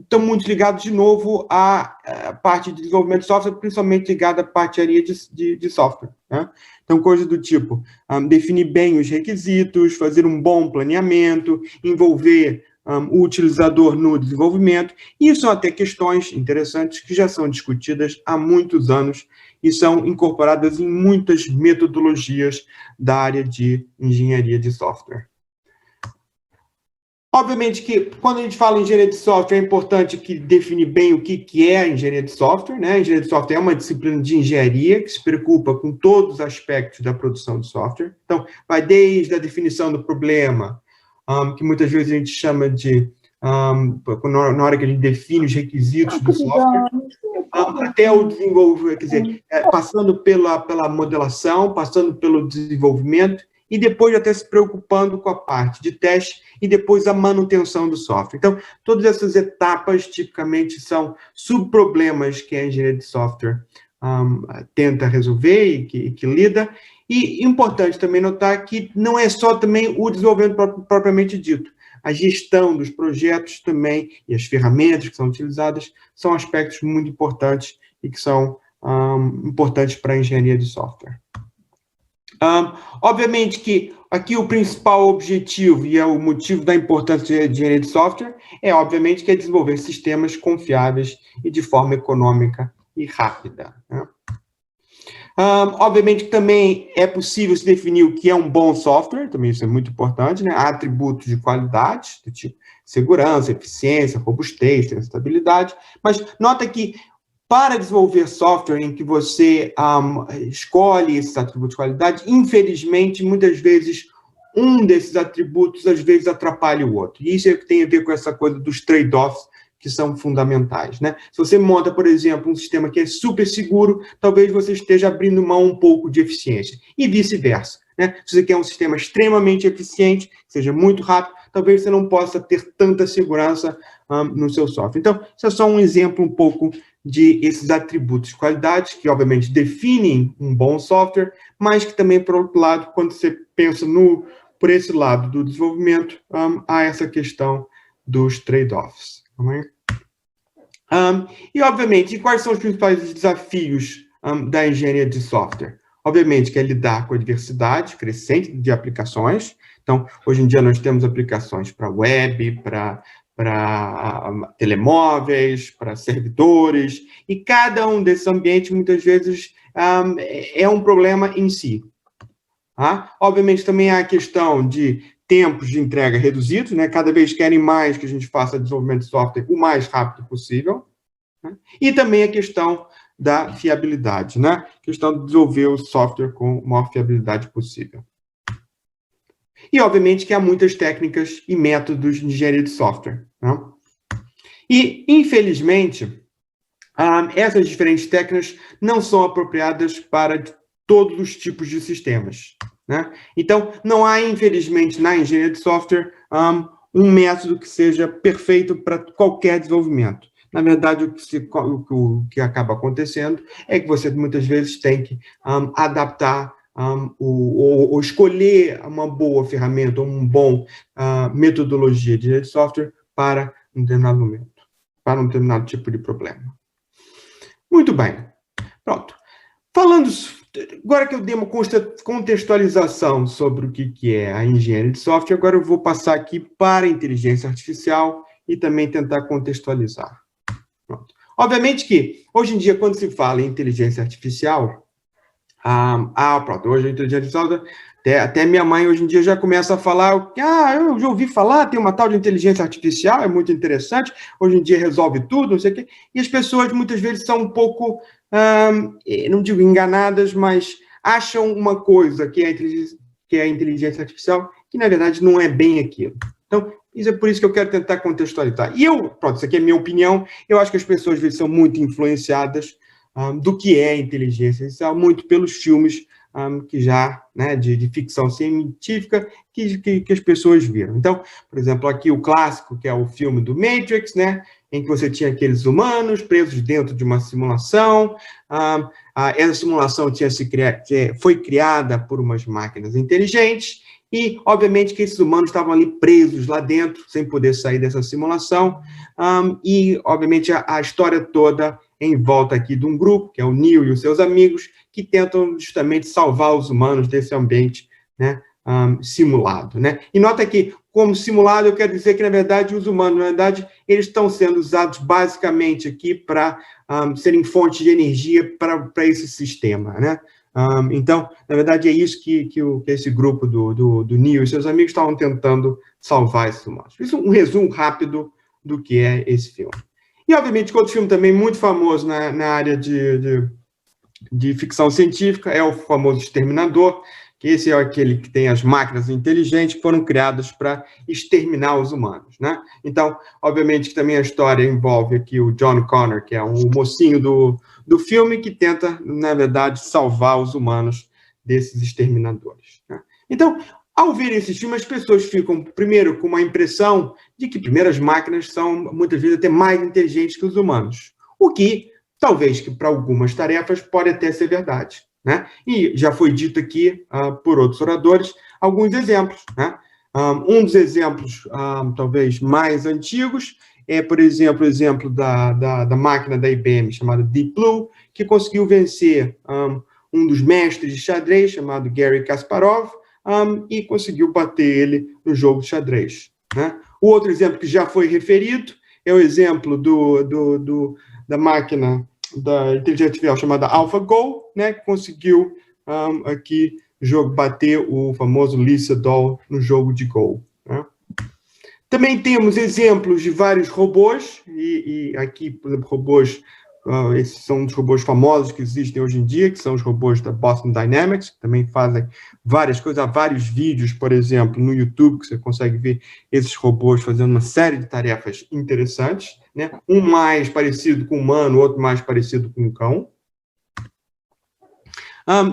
estão muito ligados, de novo, à parte de desenvolvimento de software, principalmente ligada à parte de software. Né? Então, coisas do tipo, definir bem os requisitos, fazer um bom planeamento, envolver o utilizador no desenvolvimento. E são até questões interessantes que já são discutidas há muitos anos e são incorporadas em muitas metodologias da área de engenharia de software. Obviamente que, quando a gente fala em engenharia de software, é importante que definir bem o que é a engenharia de software. Né? A engenharia de software é uma disciplina de engenharia que se preocupa com todos os aspectos da produção de software. Então, vai desde a definição do problema, que muitas vezes a gente chama de, na hora que a gente define os requisitos do software, até o desenvolvimento, quer dizer, passando pela modelação, passando pelo desenvolvimento, e depois até se preocupando com a parte de teste e depois a manutenção do software. Então, todas essas etapas, tipicamente, são subproblemas que a engenharia de software tenta resolver e que lida. E importante também notar que não é só também o desenvolvimento propriamente dito. A gestão dos projetos também e as ferramentas que são utilizadas são aspectos muito importantes e que são importantes para a engenharia de software. Obviamente que aqui o principal objetivo e é o motivo da importância de engenharia de software obviamente, que é desenvolver sistemas confiáveis e de forma econômica e rápida, né? Obviamente que também é possível se definir o que é um bom software, também isso é muito importante, né? Há atributos de qualidade, do tipo segurança, eficiência, robustez, estabilidade, mas nota que para desenvolver software em que você escolhe esses atributos de qualidade, infelizmente, muitas vezes, um desses atributos, às vezes, atrapalha o outro. E isso é o que tem a ver com essa coisa dos trade-offs, que são fundamentais, né? Se você monta, por exemplo, um sistema que é super seguro, talvez você esteja abrindo mão um pouco de eficiência. E vice-versa, né? Se você quer um sistema extremamente eficiente, que seja muito rápido, talvez você não possa ter tanta segurança no seu software. Então, isso é só um exemplo um pouco de esses atributos de qualidade, que obviamente definem um bom software, mas que também, por outro lado, quando você pensa por esse lado do desenvolvimento, há essa questão dos trade-offs. E, obviamente, quais são os principais desafios da engenharia de software? Obviamente que é lidar com a diversidade crescente de aplicações. Então, hoje em dia nós temos aplicações para web, para telemóveis, para servidores, e cada um desses ambientes, muitas vezes, é um problema em si. Obviamente, também há a questão de tempos de entrega reduzidos, né? Cada vez querem mais que a gente faça desenvolvimento de software o mais rápido possível, né? E também a questão da fiabilidade, né? A questão de desenvolver o software com a maior fiabilidade possível. E, obviamente, que há muitas técnicas e métodos de engenharia de software, né? E, infelizmente, essas diferentes técnicas não são apropriadas para todos os tipos de sistemas, né? Então, não há, infelizmente, na engenharia de software, um método que seja perfeito para qualquer desenvolvimento. Na verdade, o que acaba acontecendo é que você, muitas vezes, tem que adaptar ou escolher uma boa ferramenta, ou uma boa metodologia de engenharia de software para um determinado momento, para um determinado tipo de problema. Muito bem. Pronto. Falando, agora que eu dei uma contextualização sobre o que é a engenharia de software, agora eu vou passar aqui para a inteligência artificial e também tentar contextualizar. Pronto. Obviamente que, hoje em dia, quando se fala em inteligência artificial, pronto, hoje a inteligência artificial, até minha mãe hoje em dia já começa a falar, eu já ouvi falar, tem uma tal de inteligência artificial, é muito interessante, hoje em dia resolve tudo, não sei o quê, e as pessoas muitas vezes são um pouco, não digo enganadas, mas acham uma coisa que é a inteligência artificial, que na verdade não é bem aquilo. Então, isso é por isso que eu quero tentar contextualizar. E pronto, isso aqui é a minha opinião, eu acho que as pessoas às vezes são muito influenciadas do que é inteligência artificial, muito pelos filmes que já, né, de ficção científica, que as pessoas viram. Então, por exemplo, aqui o clássico, que é o filme do Matrix, né, em que você tinha aqueles humanos presos dentro de uma simulação, essa simulação foi criada por umas máquinas inteligentes, e, obviamente, que esses humanos estavam ali presos lá dentro, sem poder sair dessa simulação, e, obviamente, a história toda em volta aqui de um grupo, que é o Neo e os seus amigos, que tentam justamente salvar os humanos desse ambiente, né, simulado, né? E nota que, como simulado, eu quero dizer que, na verdade, os humanos, na verdade, eles estão sendo usados basicamente aqui para serem fontes de energia para esse sistema, né? Então, na verdade, é isso que esse grupo do Neo e seus amigos estavam tentando salvar esses humanos. Isso é um resumo rápido do que é esse filme. E, obviamente, outro filme também muito famoso na área de ficção científica é o famoso Exterminador, que esse é aquele que tem as máquinas inteligentes que foram criadas para exterminar os humanos, né? Então, obviamente, que também a história envolve aqui o John Connor, que é um mocinho do filme que tenta, na verdade, salvar os humanos desses exterminadores, né? Então, ao ver esse filme, as pessoas ficam, primeiro, com uma impressão de que, primeiro, as máquinas são, muitas vezes, até mais inteligentes que os humanos. O que, talvez, que para algumas tarefas, pode até ser verdade, né? E já foi dito aqui, por outros oradores, alguns exemplos, né? Um dos exemplos, talvez, mais antigos é, por exemplo, o exemplo da máquina da IBM, chamada Deep Blue, que conseguiu vencer um dos mestres de xadrez, chamado Garry Kasparov, e conseguiu bater ele no jogo de xadrez, né? O outro exemplo que já foi referido é o exemplo da máquina da inteligência artificial chamada AlphaGo, né, que conseguiu aqui bater o famoso Lee Sedol no jogo de Go, né? Também temos exemplos de vários robôs, e aqui, por exemplo, robôs, esses são os robôs famosos que existem hoje em dia, que são os robôs da Boston Dynamics, que também fazem várias coisas. Há vários vídeos, por exemplo, no YouTube, que você consegue ver esses robôs fazendo uma série de tarefas interessantes, né? Um mais parecido com o humano, outro mais parecido com o cão.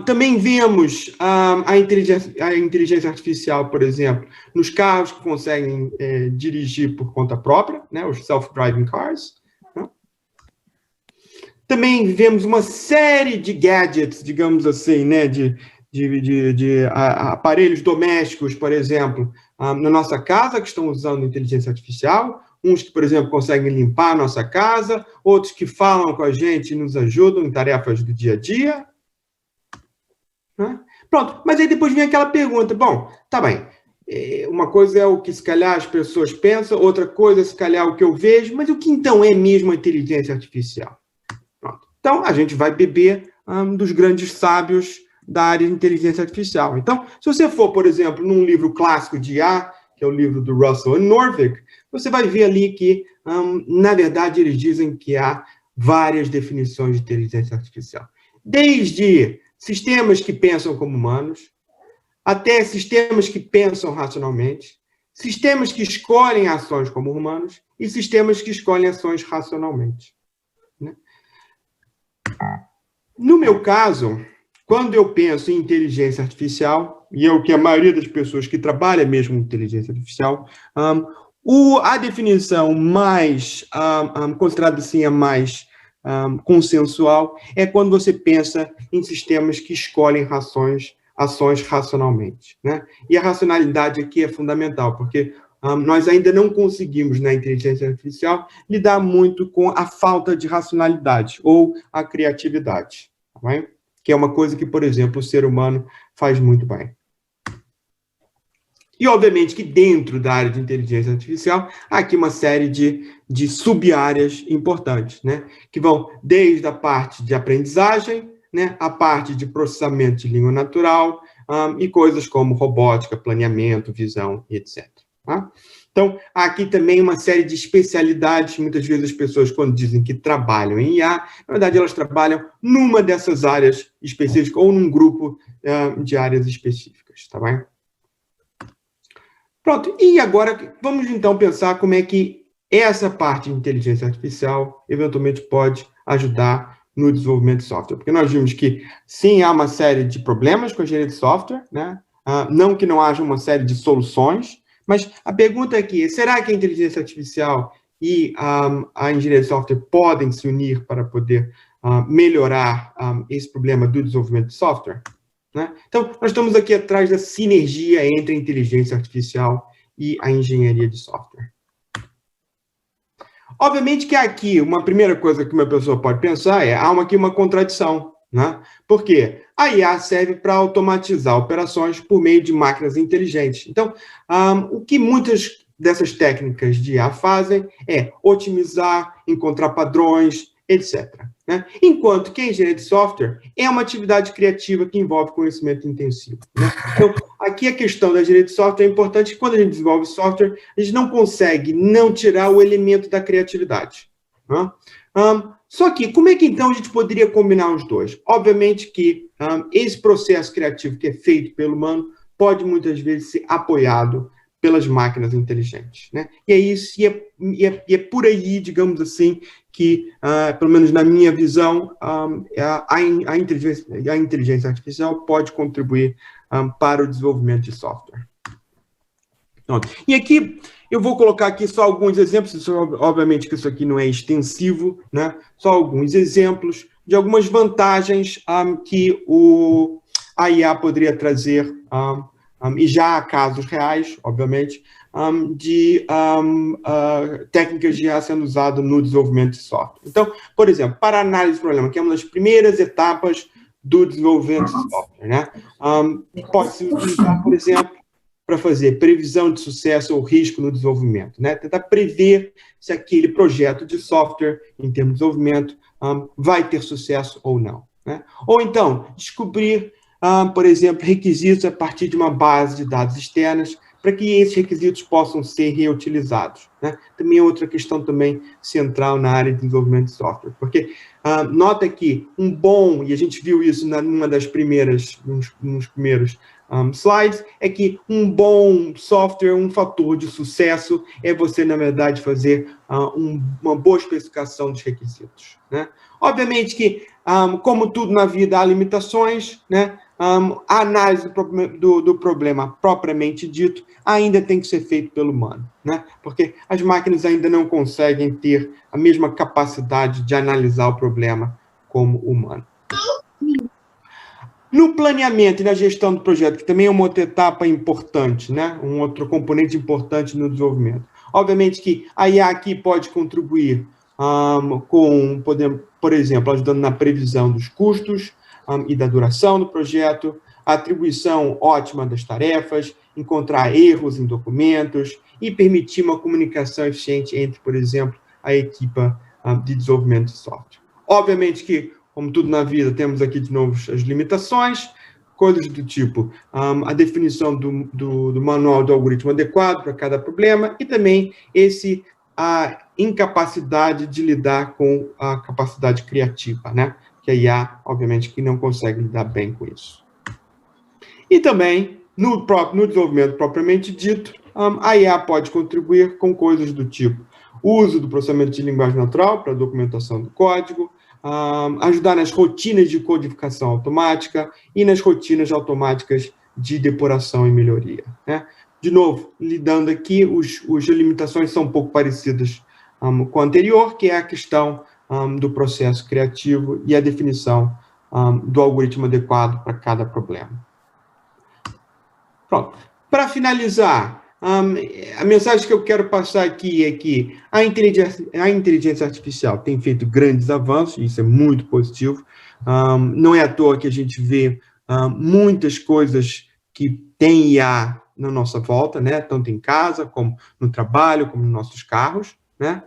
Também vemos a inteligência artificial, por exemplo, nos carros que conseguem dirigir por conta própria, né, os self-driving cars, né? Também vemos uma série de gadgets, digamos assim, né, de aparelhos domésticos, por exemplo, na nossa casa, que estão usando inteligência artificial, uns que, por exemplo, conseguem limpar a nossa casa, outros que falam com a gente e nos ajudam em tarefas do dia a dia. Pronto, mas aí depois vem aquela pergunta, bom, tá bem, uma coisa é o que se calhar as pessoas pensam, outra coisa é se calhar o que eu vejo, mas o que então é mesmo a inteligência artificial? Pronto. Então, a gente vai beber dos grandes sábios da área de inteligência artificial. Então, se você for, por exemplo, num livro clássico de IA, que é o livro do Russell e Norvig, você vai ver ali que, na verdade, eles dizem que há várias definições de inteligência artificial. Desde sistemas que pensam como humanos, até sistemas que pensam racionalmente, sistemas que escolhem ações como humanos e sistemas que escolhem ações racionalmente, né? No meu caso, quando eu penso em inteligência artificial, e é o que a maioria das pessoas que trabalham mesmo com inteligência artificial, a definição mais, considerada assim, a mais consensual, é quando você pensa em sistemas que escolhem ações racionalmente, né? E a racionalidade aqui é fundamental, porque nós ainda não conseguimos, na inteligência artificial, lidar muito com a falta de racionalidade ou a criatividade, tá bem? Que é uma coisa que, por exemplo, o ser humano faz muito bem. E, obviamente, que dentro da área de inteligência artificial, há aqui uma série de sub-áreas importantes, né? Que vão desde a parte de aprendizagem, né, a parte de processamento de língua natural, e coisas como robótica, planeamento, visão e etc. Tá? Então, há aqui também uma série de especialidades. Muitas vezes as pessoas, quando dizem que trabalham em IA, na verdade, elas trabalham numa dessas áreas específicas ou num grupo de áreas específicas, tá bem? Pronto, e agora vamos então pensar como é que essa parte de inteligência artificial eventualmente pode ajudar no desenvolvimento de software. Porque nós vimos que, sim, há uma série de problemas com a engenharia de software, né? Não que não haja uma série de soluções, mas a pergunta aqui é, será que a inteligência artificial e a engenharia de software podem se unir para poder melhorar esse problema do desenvolvimento de software? Né? Então, nós estamos aqui atrás da sinergia entre a inteligência artificial e a engenharia de software. Obviamente que aqui, uma primeira coisa que uma pessoa pode pensar é, há aqui uma contradição, né? Por quê? A IA serve para automatizar operações por meio de máquinas inteligentes. Então, o que muitas dessas técnicas de IA fazem é otimizar, encontrar padrões, etc. Né? Enquanto que a engenharia de software é uma atividade criativa que envolve conhecimento intensivo. Né? Então, aqui a questão da engenharia de software é importante que quando a gente desenvolve software, a gente não consegue não tirar o elemento da criatividade. Né? Só que, como é que então a gente poderia combinar os dois? Obviamente que esse processo criativo que é feito pelo humano pode muitas vezes ser apoiado pelas máquinas inteligentes, né? E é isso, e é por aí, digamos assim, que, pelo menos na minha visão, a inteligência artificial pode contribuir para o desenvolvimento de software. Pronto. E aqui eu vou colocar aqui só alguns exemplos, obviamente que isso aqui não é extensivo, né? Só alguns exemplos de algumas vantagens que a IA poderia trazer e já há casos reais, obviamente, de técnicas já sendo usadas no desenvolvimento de software. Então, por exemplo, para análise de problema, que é uma das primeiras etapas do desenvolvimento de software, né? Pode-se utilizar, por exemplo, para fazer previsão de sucesso ou risco no desenvolvimento, né? Tentar prever se aquele projeto de software, em termos de desenvolvimento, vai ter sucesso ou não, né? Ou então, descobrir, por exemplo, requisitos a partir de uma base de dados externas, para que esses requisitos possam ser reutilizados, né? Também é outra questão também central na área de desenvolvimento de software, porque nota que um bom, e a gente viu isso numa das primeiras, nos primeiros slides, é que um bom software, um fator de sucesso é você, na verdade, fazer uma boa especificação dos requisitos, né? Obviamente que, como tudo na vida, há limitações, né? A análise do problema propriamente dito ainda tem que ser feito pelo humano, né? Porque as máquinas ainda não conseguem ter a mesma capacidade de analisar o problema como o humano. No planeamento e na gestão do projeto, que também é uma outra etapa importante, né? Um outro componente importante no desenvolvimento. Obviamente que a IA aqui pode contribuir por exemplo, ajudando na previsão dos custos e da duração do projeto, a atribuição ótima das tarefas, encontrar erros em documentos e permitir uma comunicação eficiente entre, por exemplo, a equipa de desenvolvimento de software. Obviamente que, como tudo na vida, temos aqui de novo as limitações, coisas do tipo a definição do manual do algoritmo adequado para cada problema e também a incapacidade de lidar com a capacidade criativa, né? Que a IA, obviamente, que não consegue lidar bem com isso. E também, no desenvolvimento propriamente dito, a IA pode contribuir com coisas do tipo o uso do processamento de linguagem natural para a documentação do código, ajudar nas rotinas de codificação automática e nas rotinas automáticas de depuração e melhoria, né? De novo, lidando aqui, as limitações são um pouco parecidas com a anterior, que é a questão do processo criativo e a definição do algoritmo adequado para cada problema. Pronto. Para finalizar, a mensagem que eu quero passar aqui é que a inteligência artificial tem feito grandes avanços, e isso é muito positivo. Não é à toa que a gente vê muitas coisas que tem IA na nossa volta, né? Tanto em casa, como no trabalho, como nos nossos carros, né?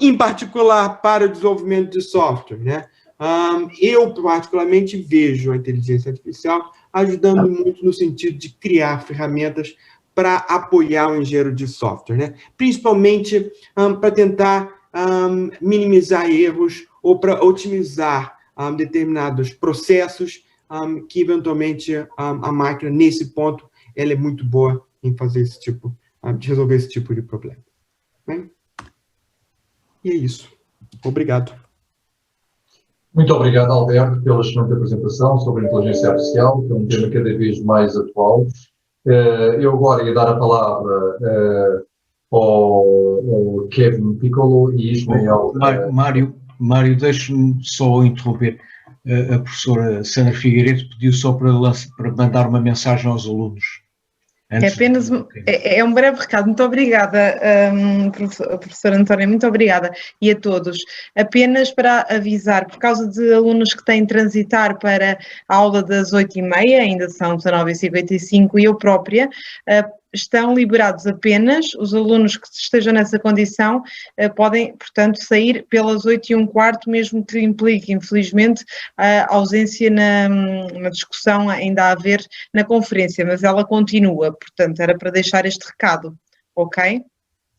Em particular para o desenvolvimento de software, né? Eu, particularmente, vejo a inteligência artificial ajudando muito no sentido de criar ferramentas para apoiar o engenheiro de software, né? Principalmente para tentar minimizar erros ou para otimizar determinados processos que, eventualmente, a máquina, nesse ponto, ela é muito boa em fazer esse tipo, de resolver esse tipo de problema. Bem? E é isso. Obrigado. Muito obrigado, Alberto, pela excelente apresentação sobre a inteligência artificial, que é um tema cada vez mais atual. Eu agora ia dar a palavra ao Kevin Piccolo e Ismael. Mário, deixe-me só interromper. A professora Sandra Figueiredo pediu só para mandar uma mensagem aos alunos. É apenas um breve recado. Muito obrigada, professora Antónia, muito obrigada, e a todos. Apenas para avisar, por causa de alunos que têm de transitar para a aula das 8h30, ainda são 19h55, e eu própria, estão liberados apenas, os alunos que estejam nessa condição podem, portanto, sair pelas 8h15, mesmo que implique, infelizmente, a ausência na discussão ainda a haver na conferência, mas ela continua, portanto, era para deixar este recado, ok?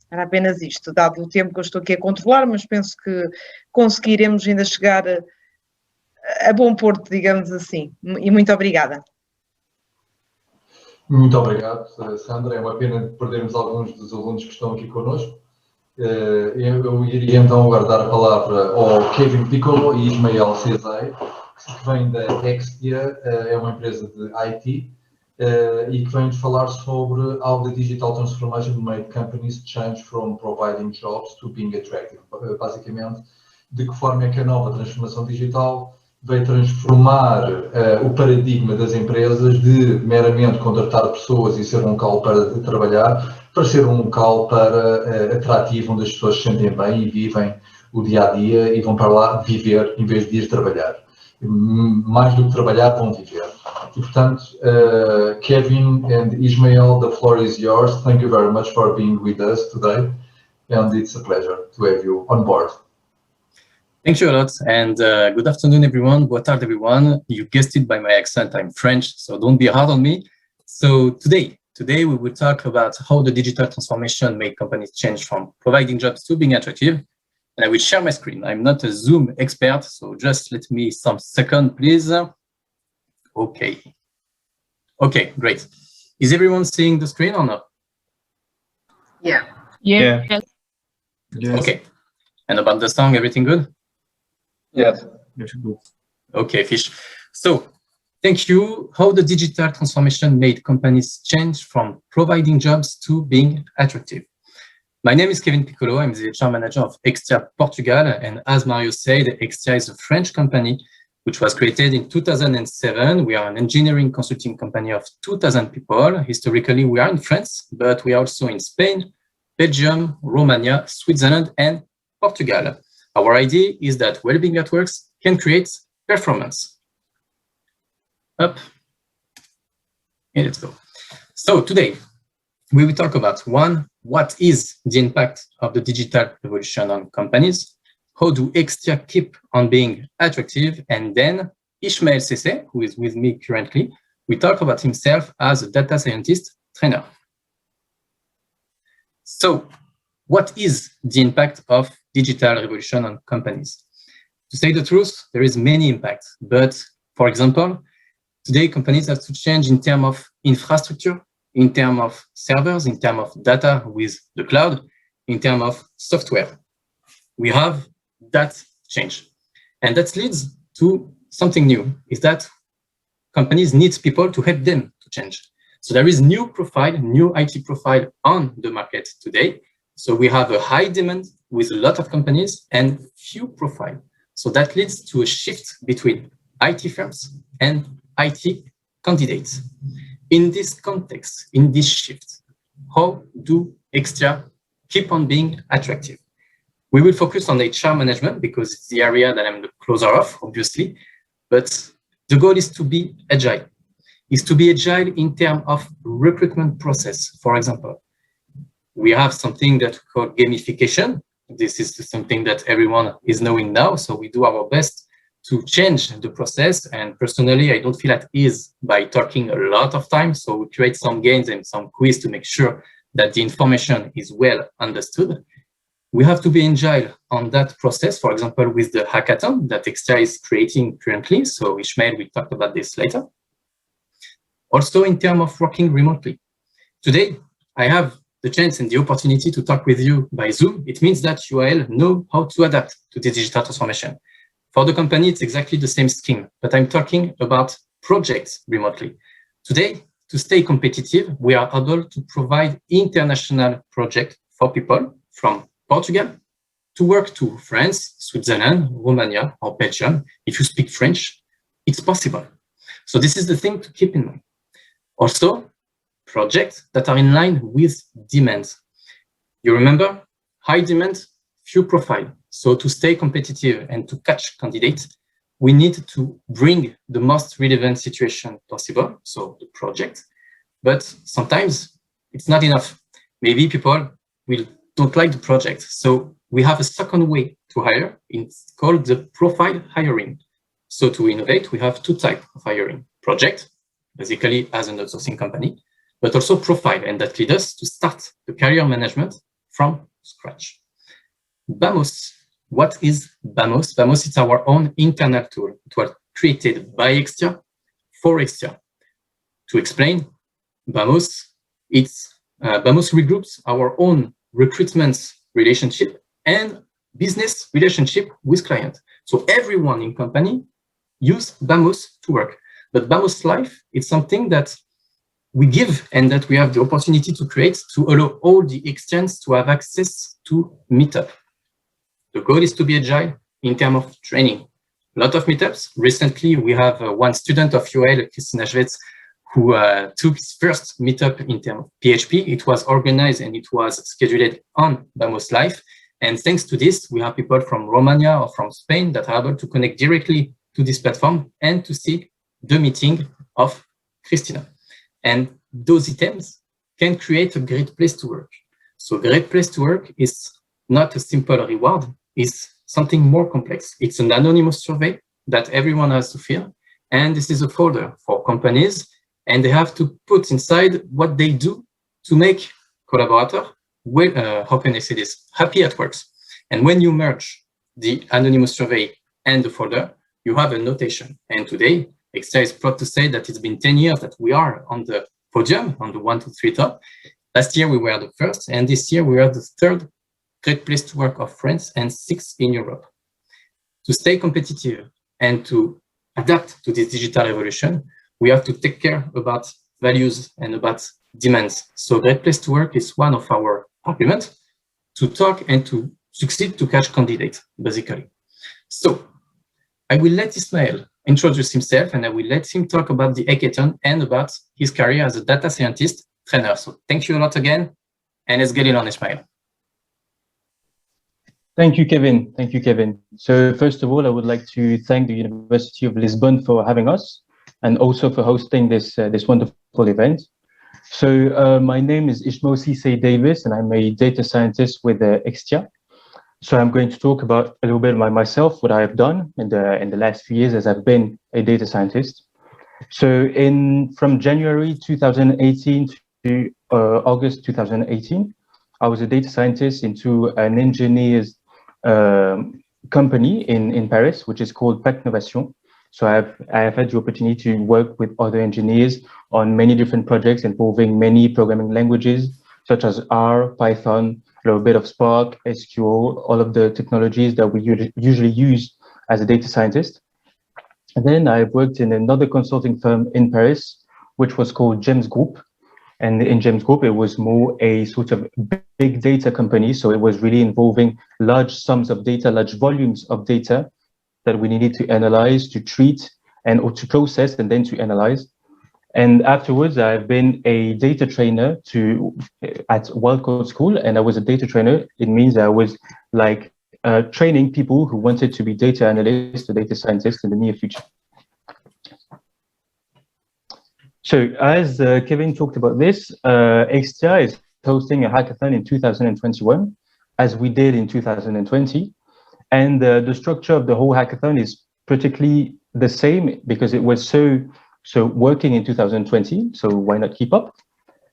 Era apenas isto, dado o tempo que eu estou aqui a controlar, mas penso que conseguiremos ainda chegar a bom porto, digamos assim, e muito obrigada. Muito obrigado, Sandra. É uma pena perdermos alguns dos alunos que estão aqui connosco. Eu iria então agora dar a palavra ao Kevin Piccolo e Ismael Cesai, que vem da Extia, é uma empresa de IT, e que vem-nos falar sobre how the digital transformation made companies change from providing jobs to being attractive. Basicamente, de que forma é que a nova transformação digital veio transformar o paradigma das empresas de meramente contratar pessoas e ser um local para trabalhar, para ser um local para atrativo, onde as pessoas se sentem bem e vivem o dia-a-dia e vão para lá viver em vez de ir trabalhar. Mais do que trabalhar, vão viver. E, portanto, Kevin and Ismael, the floor is yours. Thank you very much for being with us today. And it's a pleasure to have you on board. Thank you a lot, and good afternoon, everyone. Boa tarde, everyone. You guessed it by my accent, I'm French, so don't be hard on me. So today we will talk about how the digital transformation made companies change from providing jobs to being attractive. And I will share my screen. I'm not a Zoom expert, so just let me some second, please. Okay, great. Is everyone seeing the screen or not? Yeah. Yes. Okay. And about the song, everything good? Yes. Okay, Fish. So, thank you. How the digital transformation made companies change from providing jobs to being attractive. My name is Kevin Piccolo. I'm the HR manager of Extia Portugal. And as Mario said, Extia is a French company which was created in 2007. We are an engineering consulting company of 2,000 people. Historically, we are in France, but we are also in Spain, Belgium, Romania, Switzerland, and Portugal. Our idea is that well-being at work can create performance. Up. And let's go. So today, we will talk about one, what is the impact of the digital revolution on companies? How do Extia keep on being attractive? And then Ismael Sese, who is with me currently, will talk about himself as a data scientist trainer. So what is the impact of digital revolution on companies? To say the truth, there is many impacts. But for example, today companies have to change in terms of infrastructure, in terms of servers, in terms of data with the cloud, in terms of software. We have that change. And that leads to something new, is that companies need people to help them to change. So there is new IT profile on the market today. So we have a high demand with a lot of companies and few profile. So that leads to a shift between IT firms and IT candidates. In this context, in this shift, how do Extia keep on being attractive? We will focus on HR management because it's the area that I'm the closer of, obviously. But the goal is to be agile. Is to be agile in terms of recruitment process. For example, we have something that we call gamification. This is something that everyone is knowing now. So we do our best to change the process. And personally, I don't feel at ease by talking a lot of time. So we create some games and some quiz to make sure that the information is well understood. We have to be agile on that process, for example, with the hackathon that Extia is creating currently. So Ishmael will talk about this later. Also in terms of working remotely. Today, I have the chance and the opportunity to talk with you by Zoom. It means that you all know how to adapt to the digital transformation. For the company, it's exactly the same scheme, but I'm talking about projects remotely. Today, to stay competitive, we are able to provide international projects for people from Portugal to work to France, Switzerland, Romania, or Belgium. If you speak French, it's possible. So this is the thing to keep in mind. Also, projects that are in line with demands. You remember, high demand, few profile. So to stay competitive and to catch candidates, we need to bring the most relevant situation possible, so the project. But sometimes it's not enough. Maybe people don't like the project. So we have a second way to hire. It's called the profile hiring. So to innovate, we have two types of hiring. Project, basically as an outsourcing company, but also profile. And that leads us to start the career management from scratch. Bamos. What is Bamos? Bamos is our own internal tool. It was created by Extia for Extia. To explain, Bamos regroups our own recruitment relationship and business relationship with client. So everyone in company use Bamos to work. But Bamos Life is something that we give and that we have the opportunity to create to allow all the Extians to have access to Meetup. The goal is to be agile in terms of training. lot of meetups. Recently, we have one student of UL, Christina Schwetz, who took his first meetup in terms of PHP. It was organized and it was scheduled on Vamos Live. And thanks to this, we have people from Romania or from Spain that are able to connect directly to this platform and to see the meeting of Christina. And those items can create a great place to work. So great place to work is not a simple reward, it's something more complex. It's an anonymous survey that everyone has to fill. And this is a folder for companies, and they have to put inside what they do to make collaborators, how can I say this, happy at work. And when you merge the anonymous survey and the folder, you have a notation. And today, Extia is proud to say that it's been 10 years that we are on the podium, on the 1, 2, 3 top. Last year, we were the first, and this year, we are the third great place to work of France and 6th in Europe. To stay competitive and to adapt to this digital revolution, we have to take care about values and about demands. So great place to work is one of our arguments to talk and to succeed to catch candidates, basically. So I will let Ismael introduce himself, and I will let him talk about the hackathon and about his career as a data scientist trainer. So thank you a lot again, and let's get it on, Ismael. Thank you, Kevin. Thank you, Kevin. So first of all, I would like to thank the University of Lisbon for having us and also for hosting this wonderful event. So my name is Ishmael Cisse Davis, and I'm a data scientist with Extia. So I'm going to talk about a little bit about myself, what I have done in the last few years as I've been a data scientist. So from January 2018 to August 2018, I was a data scientist into an engineer's company in Paris, which is called Patnovation. So I have had the opportunity to work with other engineers on many different projects involving many programming languages, such as R, Python, a little bit of Spark, SQL, all of the technologies that we usually use as a data scientist. And then I worked in another consulting firm in Paris, which was called Gems Group. And in Gems Group, it was more a sort of big data company. So it was really involving large sums of data, large volumes of data that we needed to analyze, to treat, and or to process, and then to analyze. And afterwards, I've been a data trainer at Wild Code School, and I was a data trainer. It means I was like training people who wanted to be data analysts or data scientists in the near future. So as Kevin talked about this, Extia is hosting a hackathon in 2021, as we did in 2020. And the structure of the whole hackathon is particularly the same because it was so working in 2020, so why not keep up?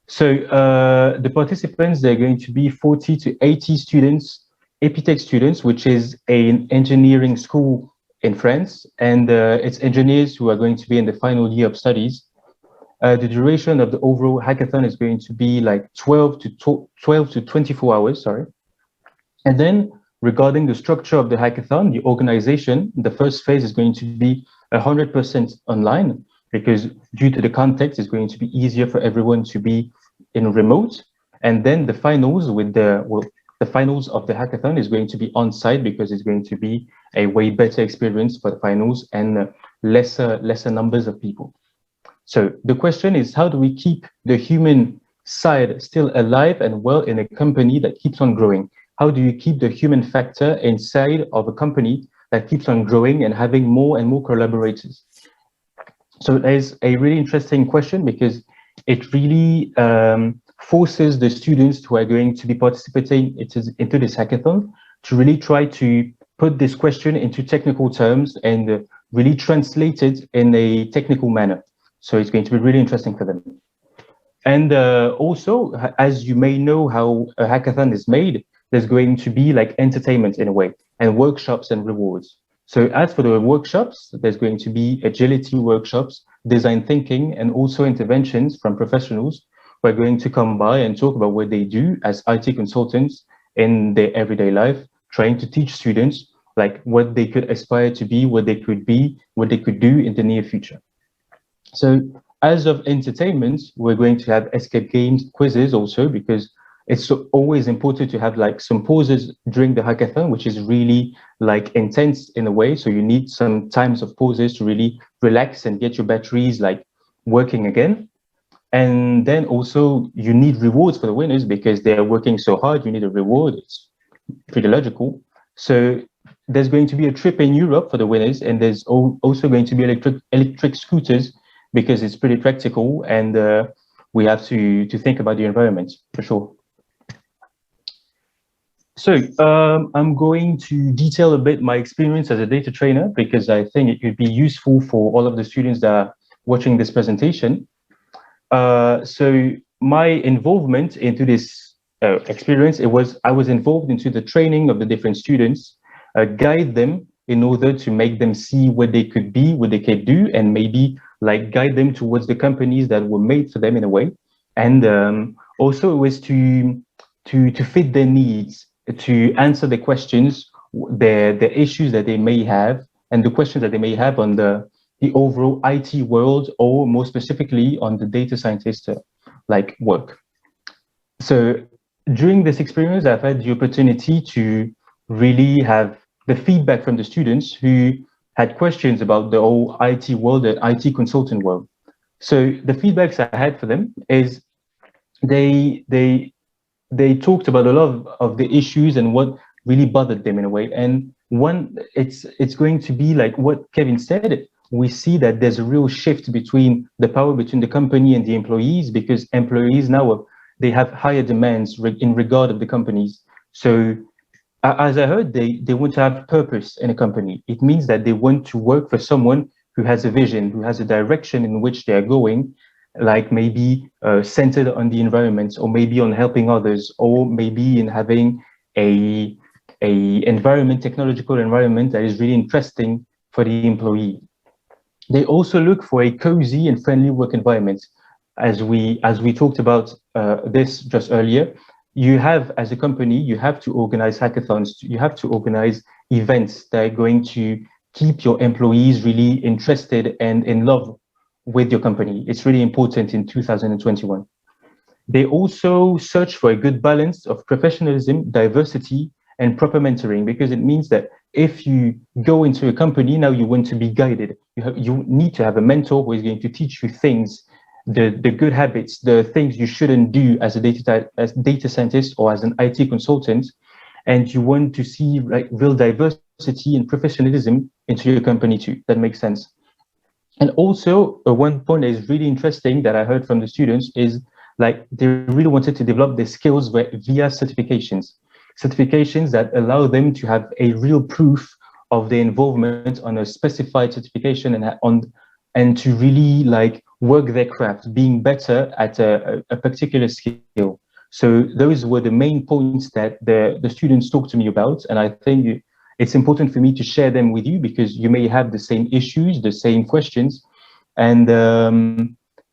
So the participants, they're going to be 40 to 80 students, Epitech students, which is an engineering school in France. And it's engineers who are going to be in the final year of studies. The duration of the overall hackathon is going to be like 12 to 24 hours, sorry. And then regarding the structure of the hackathon, the organization, the first phase is going to be 100% online because due to the context, it's going to be easier for everyone to be in remote. And then the finals the finals of the hackathon is going to be on site because it's going to be a way better experience for the finals and lesser numbers of people. So the question is, how do we keep the human side still alive and well in a company that keeps on growing? How do you keep the human factor inside of a company that keeps on growing and having more and more collaborators? So there's a really interesting question because it really forces the students who are going to be participating into this hackathon to really try to put this question into technical terms and really translate it in a technical manner. So it's going to be really interesting for them. And also, as you may know how a hackathon is made, there's going to be like entertainment in a way and workshops and rewards. So as for the workshops, there's going to be agility workshops, design thinking, and also interventions from professionals who are going to come by and talk about what they do as IT consultants in their everyday life, trying to teach students like what they could aspire to be, what they could be, what they could do in the near future. So as of entertainment, we're going to have escape games, quizzes also, because it's always important to have like some pauses during the hackathon, which is really like intense in a way. So you need some times of pauses to really relax and get your batteries like working again. And then also you need rewards for the winners because they're working so hard. You need a reward. It's pretty logical. So there's going to be a trip in Europe for the winners, and there's also going to be electric scooters because it's pretty practical, and we have to think about the environment for sure. So I'm going to detail a bit my experience as a data trainer because I think it would be useful for all of the students that are watching this presentation. So my involvement into this experience, I was involved into the training of the different students, guide them in order to make them see what they could be, what they could do, and maybe like guide them towards the companies that were made for them in a way. And also it was to fit their needs, to answer the questions, the issues that they may have, and the questions that they may have on the overall IT world, or more specifically on the data scientist like work. So during this experience, I've had the opportunity to really have the feedback from the students who had questions about the whole IT world, the IT consultant world. So the feedbacks I had for them is they talked about a lot of the issues and what really bothered them in a way. And one, it's going to be like what Kevin said. We see that there's a real shift between the power between the company and the employees, because employees now, they have higher demands in regard of the companies. So as I heard, they want to have purpose in a company. It means that they want to work for someone who has a vision, who has a direction in which they are going, like maybe centered on the environment, or maybe on helping others, or maybe in having a technological environment that is really interesting for the employee. They also look for a cozy and friendly work environment. As we talked about this just earlier, you have, as a company, you have to organize hackathons, you have to organize events that are going to keep your employees really interested and in love with your company. It's really important in 2021. They also search for a good balance of professionalism, diversity, and proper mentoring, because it means that if you go into a company, now you want to be guided. You need to have a mentor who is going to teach you things, the good habits, the things you shouldn't do as a data scientist or as an IT consultant. And you want to see like real diversity and professionalism into your company too. That makes sense. And also one point that is really interesting that I heard from the students is like they really wanted to develop their skills via certifications that allow them to have a real proof of their involvement on a specified certification and to really like work their craft, being better at a particular skill. So those were the main points that the students talked to me about. And I think it's important for me to share them with you because you may have the same issues, the same questions, and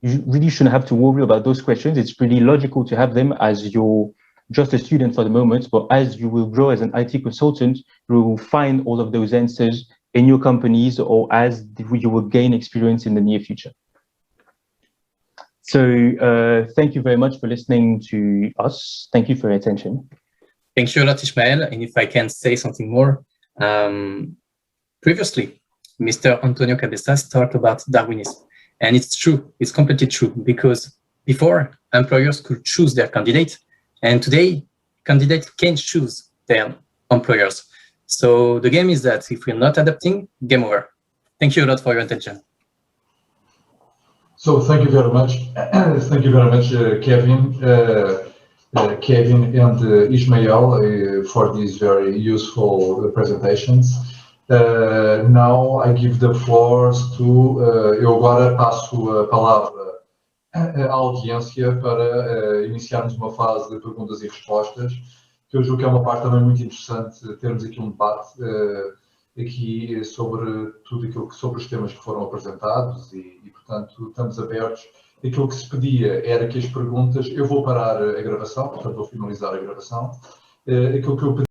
you really shouldn't have to worry about those questions. It's pretty logical to have them as you're just a student for the moment, but as you will grow as an IT consultant, you will find all of those answers in your companies or as you will gain experience in the near future. So thank you very much for listening to us. Thank you for your attention. Thank you a lot, Ismael. And if I can say something more, previously, Mr. Antonio Cabezas talked about Darwinism. And it's true, it's completely true, because before employers could choose their candidate, and today candidates can't choose their employers. So the game is that if we're not adapting, game over. Thank you a lot for your attention. So thank you very much. Thank you very much, Kevin. Kevin and Ismael for these very useful presentations. Now I give the floors to, eu agora passo a palavra à audiência para iniciarmos uma fase de perguntas e respostas, que eu julgo que é uma parte também muito interessante, termos aqui um debate aqui sobre tudo aquilo sobre os temas que foram apresentados e portanto estamos abertos. Aquilo que se pedia era que as perguntas, eu vou parar a gravação, portanto vou finalizar a gravação, aquilo que eu pedi